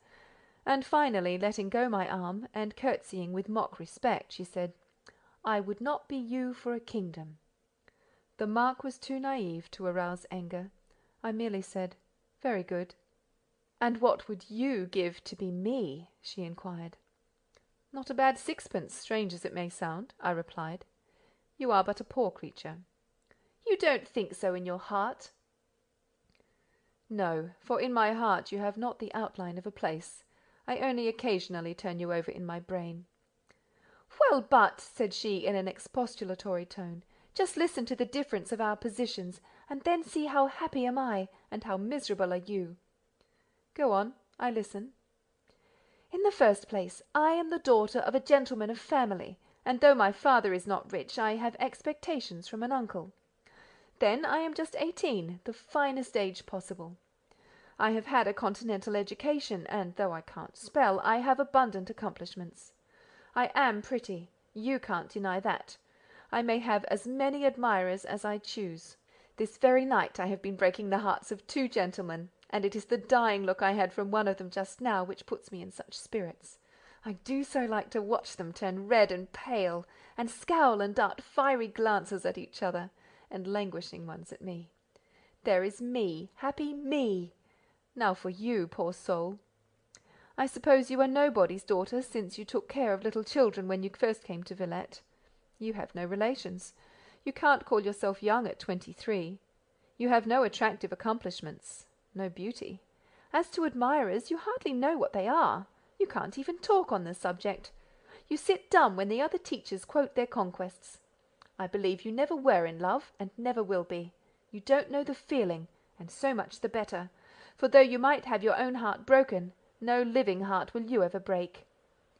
And finally, letting go my arm, and curtsying with mock respect, she said, "I would not be you for a kingdom." The mark was too naive to arouse anger. I merely said, "Very good." "And what would you give to be me?" she inquired. "Not a bad sixpence, strange as it may sound," I replied. "You are but a poor creature." "You don't think so in your heart." "No, for in my heart you have not the outline of a place. I only occasionally turn you over in my brain." "Well, but," said she in an expostulatory tone, "just listen to the difference of our positions, and then see how happy am I, and how miserable are you." "Go on, I listen." "In the first place, I am the daughter of a gentleman of family, and though my father is not rich, I have expectations from an uncle. Then I am just 18, the finest age possible. I have had a continental education, and though I can't spell, I have abundant accomplishments. I am pretty, you can't deny that. I may have as many admirers as I choose. This very night I have been breaking the hearts of 2 gentlemen, and it is the dying look I had from one of them just now which puts me in such spirits. I do so like to watch them turn red and pale, and scowl and dart fiery glances at each other, and languishing ones at me. There is me, happy me. Now for you, poor soul. I suppose you are nobody's daughter, since you took care of little children when you first came to Villette. You have no relations. You can't call yourself young at 23. You have no attractive accomplishments, no beauty. As to admirers, you hardly know what they are. You can't even talk on the subject. You sit dumb when the other teachers quote their conquests. I believe you never were in love, and never will be. You don't know the feeling, and so much the better, for though you might have your own heart broken, no living heart will you ever break.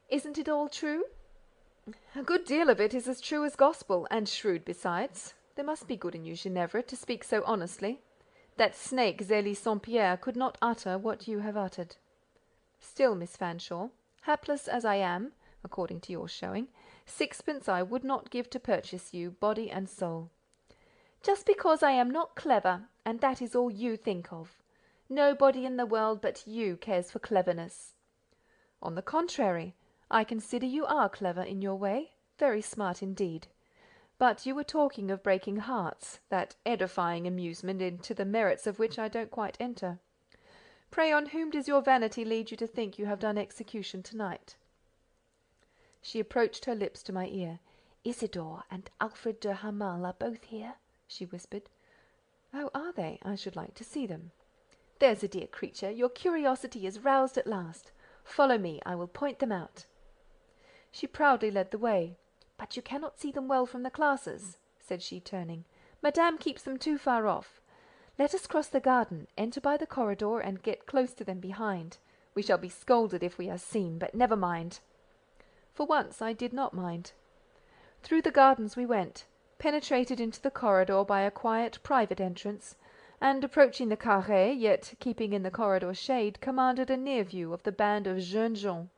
Isn't it all true?" "A good deal of it is as true as gospel, and shrewd besides. There must be good in you, Ginevra, to speak so honestly. That snake Zélie St. Pierre could not utter what you have uttered. Still, Miss Fanshawe, hapless as I am, according to your showing, sixpence I would not give to purchase you, body and soul." "Just because I am not clever, and that is all you think of. Nobody in the world but you cares for cleverness." "On the contrary, I consider you are clever in your way, very smart indeed. But you were talking of breaking hearts, that edifying amusement into the merits of which I don't quite enter. Pray, on whom does your vanity lead you to think you have done execution to-night?" She approached her lips to my ear. "Isidore and Alfred de Hamal are both here," she whispered. "Oh, are they? I should like to see them." "There's a dear creature, your curiosity is roused at last. Follow me, I will point them out." She proudly led the way. "But you cannot see them well from the classes," said she, turning. "Madame keeps them too far off. Let us cross the garden, enter by the corridor, and get close to them behind. We shall be scolded if we are seen, but never mind." For once I did not mind. Through the gardens we went, penetrated into the corridor by a quiet private entrance, and approaching the carré, yet keeping in the corridor shade, commanded a near view of the band of jeunes gens.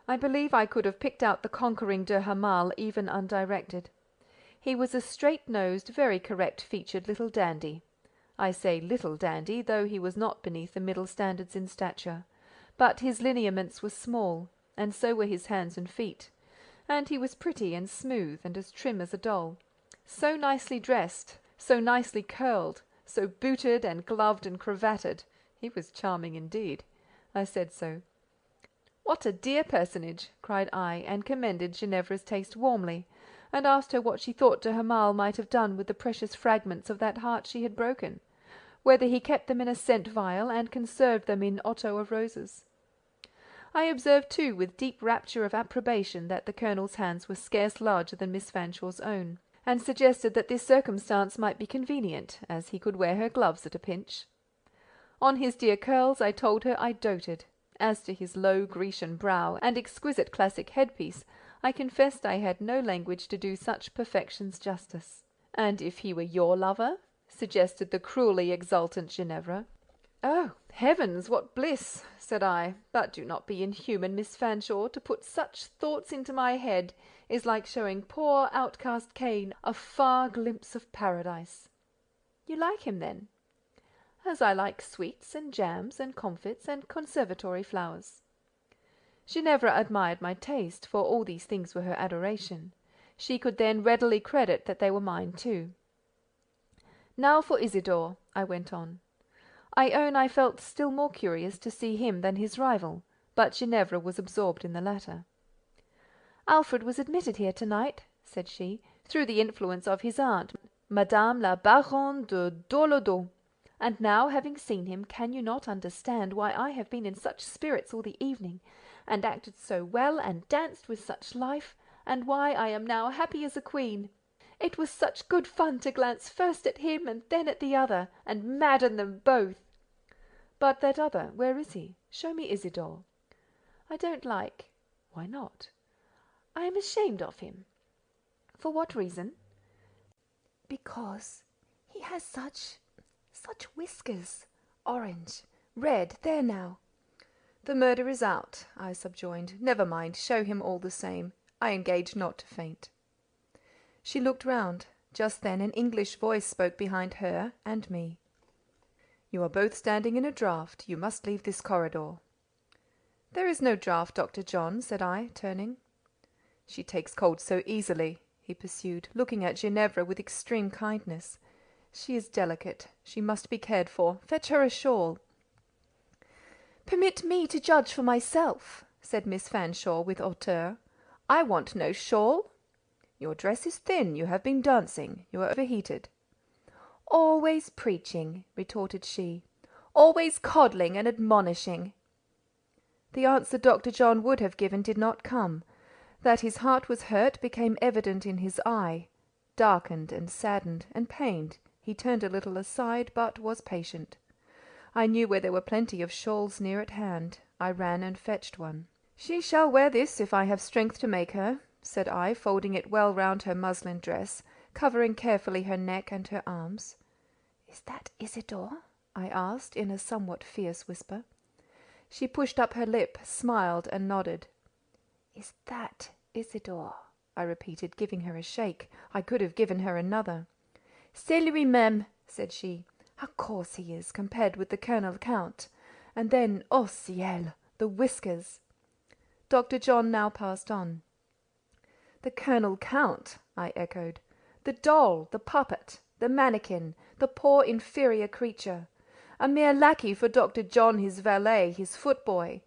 I believe I could have picked out the conquering de Hamal even undirected. He was a straight-nosed, very correct-featured little dandy. I say little dandy, though he was not beneath the middle standards in stature, but his lineaments were small, and so were his hands and feet, and he was pretty and smooth and as trim as a doll. So nicely dressed, so nicely curled, so booted and gloved and cravatted. He was charming indeed. I said so. "What a dear personage!" cried I, and commended Ginevra's taste warmly, and asked her what she thought de Hamal might have done with the precious fragments of that heart she had broken, whether he kept them in a scent vial and conserved them in otto of roses. I observed too, with deep rapture of approbation, that the Colonel's hands were scarce larger than Miss Fanshawe's own, and suggested that this circumstance might be convenient, as he could wear her gloves at a pinch. On his dear curls I told her I doted. As to his low Grecian brow and exquisite classic headpiece, I confessed I had no language to do such perfections justice. "And if he were your lover?" suggested the cruelly exultant Ginevra. "Oh, heavens, what bliss!" said I. "But do not be inhuman, Miss Fanshawe. To put such thoughts into my head is like showing poor outcast Cain a far glimpse of paradise." "You like him, then?" "As I like sweets and jams and comfits and conservatory flowers." Ginevra admired my taste, for all these things were her adoration. She could then readily credit that they were mine too. "Now for Isidore," I went on. I own I felt still more curious to see him than his rival, but Ginevra was absorbed in the latter. "Alfred was admitted here to-night," said she, "through the influence of his aunt, Madame la Baronne de Dorlodot. And now, having seen him, can you not understand why I have been in such spirits all the evening, and acted so well, and danced with such life, and why I am now happy as a queen? It was such good fun to glance first at him and then at the other, and madden them both." "But that other, where is he? Show me Isidore." "I don't like—" "Why not?" "I am ashamed of him." "For what reason?" "Because he has such whiskers. Orange, red, there now." "The murder is out," I subjoined. "Never mind, show him all the same. I engage not to faint." She looked round. Just then an English voice spoke behind her and me. "You are both standing in a draught. You must leave this corridor." "There is no draught, Dr. John," said I, turning. "She takes cold so easily," he pursued, looking at Ginevra with extreme kindness. "She is delicate. She must be cared for. Fetch her a shawl." "Permit me to judge for myself," said Miss Fanshawe with hauteur. "I want no shawl." "Your dress is thin. You have been dancing. You are overheated." "Always preaching," retorted she. "Always coddling and admonishing." The answer Dr. John would have given did not come. That his heart was hurt became evident in his eye. Darkened and saddened and pained, he turned a little aside, but was patient. I knew where there were plenty of shawls near at hand. I ran and fetched one. "She shall wear this, if I have strength to make her," said I, folding it well round her muslin dress, covering carefully her neck and her arms. "Is that Isidore?" I asked, in a somewhat fierce whisper. She pushed up her lip, smiled, and nodded. "Is that Isidore?" I repeated, giving her a shake. I could have given her another. "C'est lui-même," said she. "How coarse he is, compared with the Colonel Count. And then, oh ciel, the whiskers!" Dr. John now passed on. "The Colonel Count!" I echoed. "The doll, the puppet, the mannequin, the poor inferior creature. A mere lackey for Dr. John, his valet, his footboy.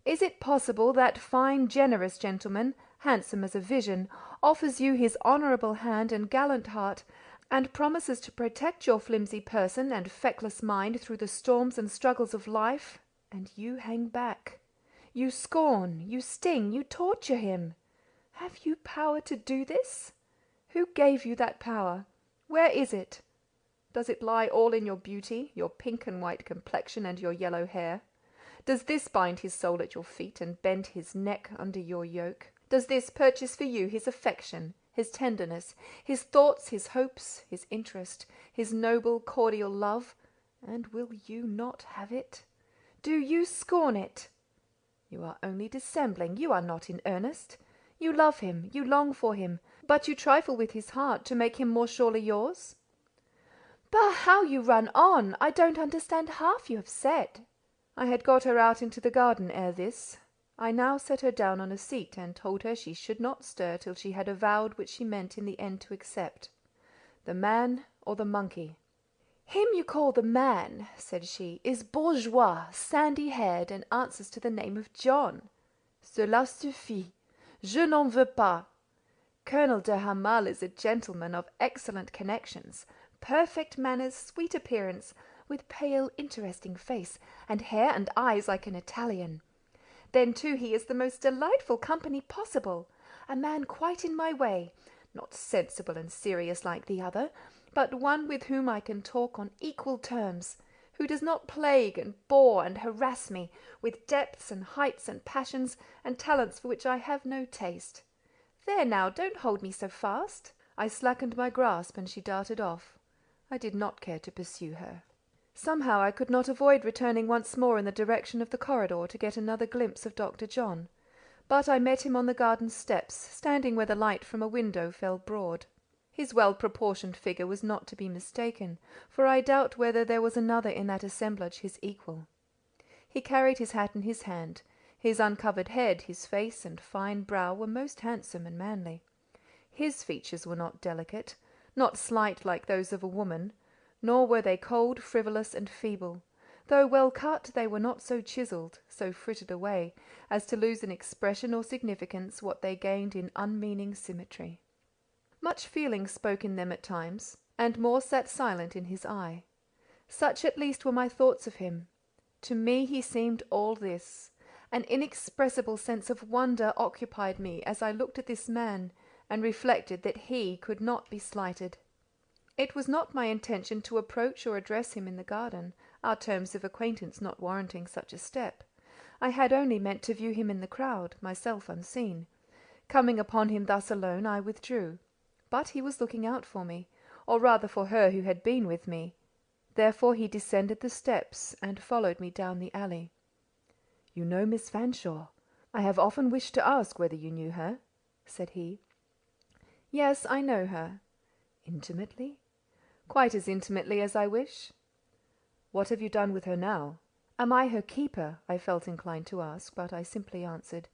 Is it possible that fine, generous gentleman, handsome as a vision, offers you his honourable hand and gallant heart, and promises to protect your flimsy person and feckless mind through the storms and struggles of life, and you hang back? You scorn, you sting, you torture him. Have you power to do this? Who gave you that power? Where is it? Does it lie all in your beauty, your pink and white complexion, and your yellow hair? Does this bind his soul at your feet and bend his neck under your yoke? Does this purchase for you his affection, his tenderness, his thoughts, his hopes, his interest, his noble, cordial love? And will you not have it? Do you scorn it? You are only dissembling, you are not in earnest. You love him, you long for him, but you trifle with his heart to make him more surely yours. Bah, how you run on! I don't understand half you have said." I had got her out into the garden ere this. I now set her down on a seat, and told her she should not stir till she had avowed which she meant in the end to accept, the man or the monkey. "Him you call the man," said she, "is bourgeois, sandy-haired, and answers to the name of John. Cela suffit. Je n'en veux pas. Colonel de Hamal is a gentleman of excellent connections, perfect manners, sweet appearance, with pale, interesting face, and hair and eyes like an Italian. Then, too, he is the most delightful company possible, a man quite in my way, not sensible and serious like the other, but one with whom I can talk on equal terms, who does not plague and bore and harass me with depths and heights and passions and talents for which I have no taste. There now, don't hold me so fast." I slackened my grasp, and she darted off. I did not care to pursue her. Somehow I could not avoid returning once more in the direction of the corridor to get another glimpse of Dr. John. But I met him on the garden steps, standing where the light from a window fell broad. His well-proportioned figure was not to be mistaken, for I doubt whether there was another in that assemblage his equal. He carried his hat in his hand. His uncovered head, his face, and fine brow were most handsome and manly. His features were not delicate, not slight like those of a woman, nor were they cold, frivolous, and feeble. Though well cut, they were not so chiselled, so frittered away, as to lose in expression or significance what they gained in unmeaning symmetry. Much feeling spoke in them at times, and more sat silent in his eye. Such at least were my thoughts of him. To me he seemed all this. An inexpressible sense of wonder occupied me as I looked at this man, and reflected that he could not be slighted. It was not my intention to approach or address him in the garden, our terms of acquaintance not warranting such a step. I had only meant to view him in the crowd, myself unseen. Coming upon him thus alone, I withdrew. But he was looking out for me, or rather for her who had been with me. Therefore he descended the steps, and followed me down the alley. "You know Miss Fanshawe? I have often wished to ask whether you knew her," said he. "Yes, I know her." "Intimately?" "Quite as intimately as I wish." "What have you done with her now?" Am I her keeper? I felt inclined to ask, but I simply answered,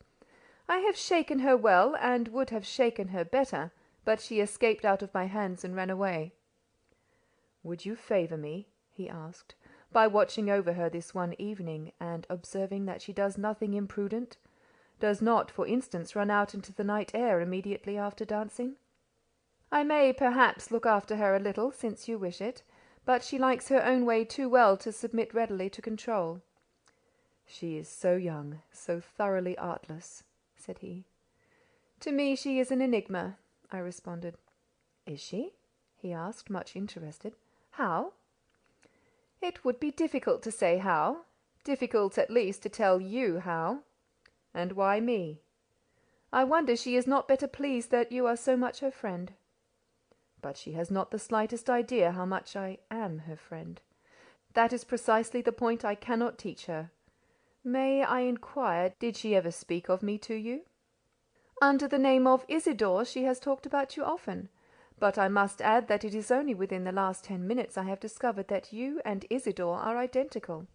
"I have shaken her well, and would have shaken her better, but she escaped out of my hands and ran away." "Would you favour me," he asked, "by watching over her this one evening, and observing that she does nothing imprudent? Does not, for instance, run out into the night air immediately after dancing?" "I may, perhaps, look after her a little, since you wish it, but she likes her own way too well to submit readily to control." "She is so young, so thoroughly artless," said he. "To me she is an enigma," I responded. "Is she?" he asked, much interested. "How?" "It would be difficult to say how. Difficult, at least, to tell you how." "And why me?" "I wonder she is not better pleased that you are so much her friend." "But she has not the slightest idea how much I am her friend. That is precisely the point I cannot teach her. May I inquire, did she ever speak of me to you?" "Under the name of Isidore she has talked about you often, but I must add that it is only within the last 10 minutes I have discovered that you and Isidore are identical.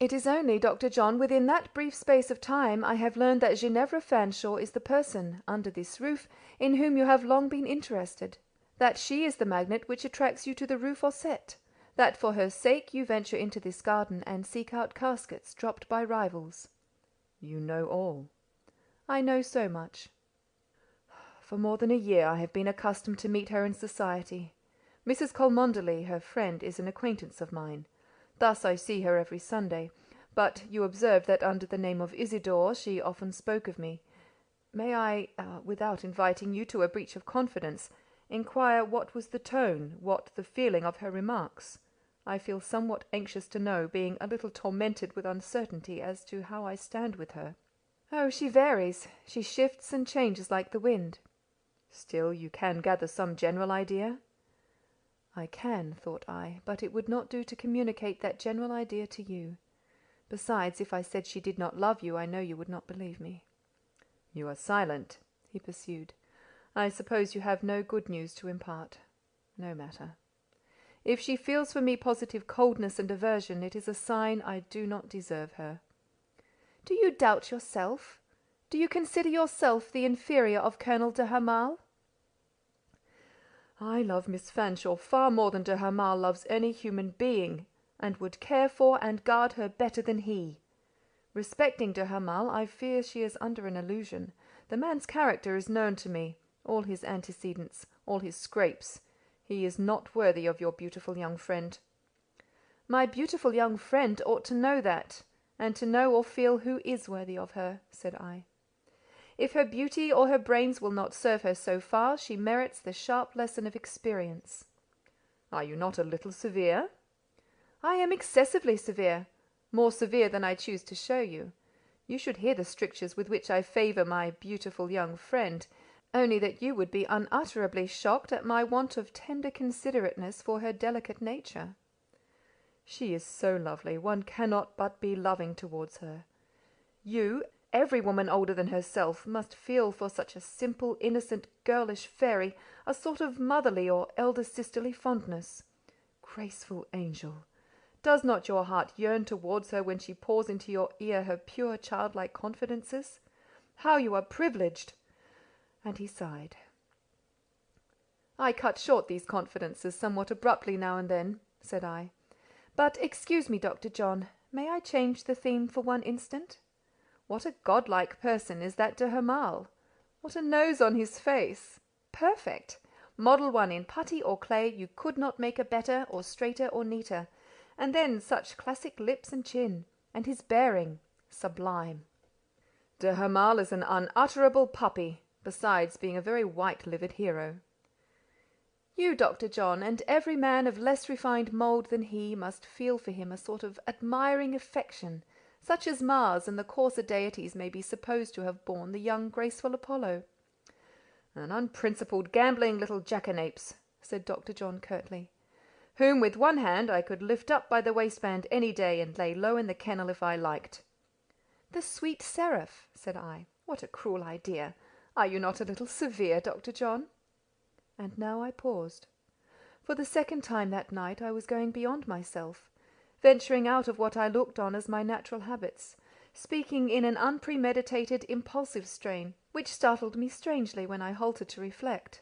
It is only, Dr. John, within that brief space of time I have learned that Ginevra Fanshawe is the person, under this roof, in whom you have long been interested, that she is the magnet which attracts you to the Rue Fossette, that for her sake you venture into this garden and seek out caskets dropped by rivals." "You know all." "I know so much." "For more than a year I have been accustomed to meet her in society. Mrs. Cholmondeley, her friend, is an acquaintance of mine. Thus I see her every Sunday, but you observe that under the name of Isidore she often spoke of me. May I, without inviting you to a breach of confidence, inquire what was the tone, what the feeling of her remarks? I feel somewhat anxious to know, being a little tormented with uncertainty as to how I stand with her." "Oh, she varies. She shifts and changes like the wind." "Still you can gather some general idea?" I can, thought I, but it would not do to communicate that general idea to you. Besides, if I said she did not love you, I know you would not believe me. "You are silent," he pursued. "I suppose you have no good news to impart. No matter. If she feels for me positive coldness and aversion, it is a sign I do not deserve her." "Do you doubt yourself? Do you consider yourself the inferior of Colonel de Hamal?" "I love Miss Fanshawe far more than de Hamal loves any human being, and would care for and guard her better than he. Respecting de Hamal, I fear she is under an illusion. The man's character is known to me, all his antecedents, all his scrapes. He is not worthy of your beautiful young friend." "My beautiful young friend ought to know that, and to know or feel who is worthy of her," said I. If her beauty or her brains will not serve her so far, she merits the sharp lesson of experience." "Are you not a little severe?" "I am excessively severe, more severe than I choose to show you. You should hear the strictures with which I favour my beautiful young friend, only that you would be unutterably shocked at my want of tender considerateness for her delicate nature." "She is so lovely, one cannot but be loving towards her. You, every woman older than herself, must feel for such a simple, innocent, girlish fairy a sort of motherly or elder sisterly fondness. Graceful angel! Does not your heart yearn towards her when she pours into your ear her pure childlike confidences? How you are privileged!" And he sighed. "I cut short these confidences somewhat abruptly now and then," said I. "But excuse me, Dr. John, may I change the theme for one instant? What a godlike person is that de Hermalle! What a nose on his face! Perfect! Model one in putty or clay, you could not make a better, or straighter, or neater. And then such classic lips and chin, and his bearing, sublime. De Hermalle is an unutterable puppy, besides being a very white-livered hero. You, Dr. John, and every man of less refined mould than he, must feel for him a sort of admiring affection, such as Mars and the coarser deities may be supposed to have borne the young graceful Apollo." "An unprincipled, gambling little jackanapes," said Dr. John curtly, "whom with one hand I could lift up by the waistband any day and lay low in the kennel if I liked." "The sweet seraph," said I. "What a cruel idea! Are you not a little severe, Dr. John?" And now I paused. For the second time that night I was going beyond myself, venturing out of what I looked on as my natural habits, speaking in an unpremeditated, impulsive strain, which startled me strangely when I halted to reflect.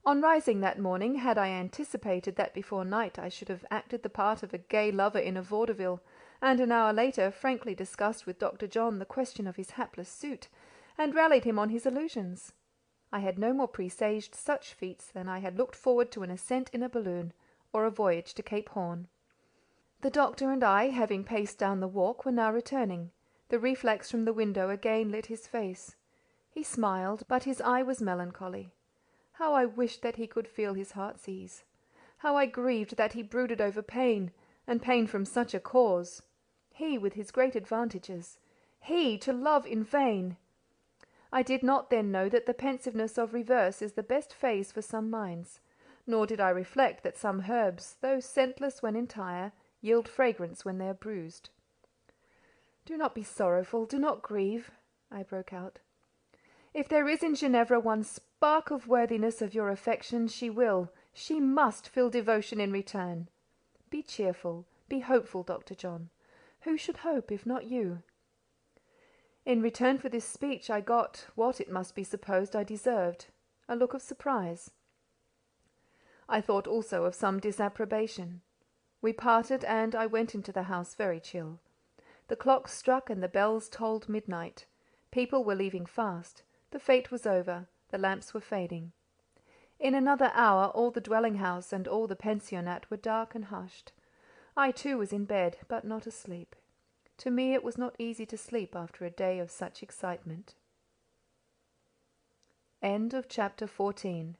On rising that morning, had I anticipated that before night I should have acted the part of a gay lover in a vaudeville, and an hour later frankly discussed with Dr. John the question of his hapless suit, and rallied him on his illusions. I had no more presaged such feats than I had looked forward to an ascent in a balloon, or a voyage to Cape Horn. The doctor and I, having paced down the walk, were now returning. The reflex from the window again lit his face. He smiled, but his eye was melancholy. How I wished that he could feel his heart's ease! How I grieved that he brooded over pain, and pain from such a cause! He with his great advantages! He to love in vain! I did not then know that the pensiveness of reverse is the best phase for some minds, nor did I reflect that some herbs, though scentless when entire, yield fragrance when they are bruised. "Do not be sorrowful, do not grieve," I broke out. "If there is in Ginevra one spark of worthiness of your affection, she must feel devotion in return. Be cheerful, be hopeful, Dr. John. Who should hope if not you?" In return for this speech I got, what it must be supposed I deserved, a look of surprise. I thought also of some disapprobation. We parted, and I went into the house very chill. The clock struck and the bells tolled midnight. People were leaving fast. The fête was over. The lamps were fading. In another hour all the dwelling-house and all the pensionnat were dark and hushed. I too was in bed, but not asleep. To me it was not easy to sleep after a day of such excitement. End of chapter 14.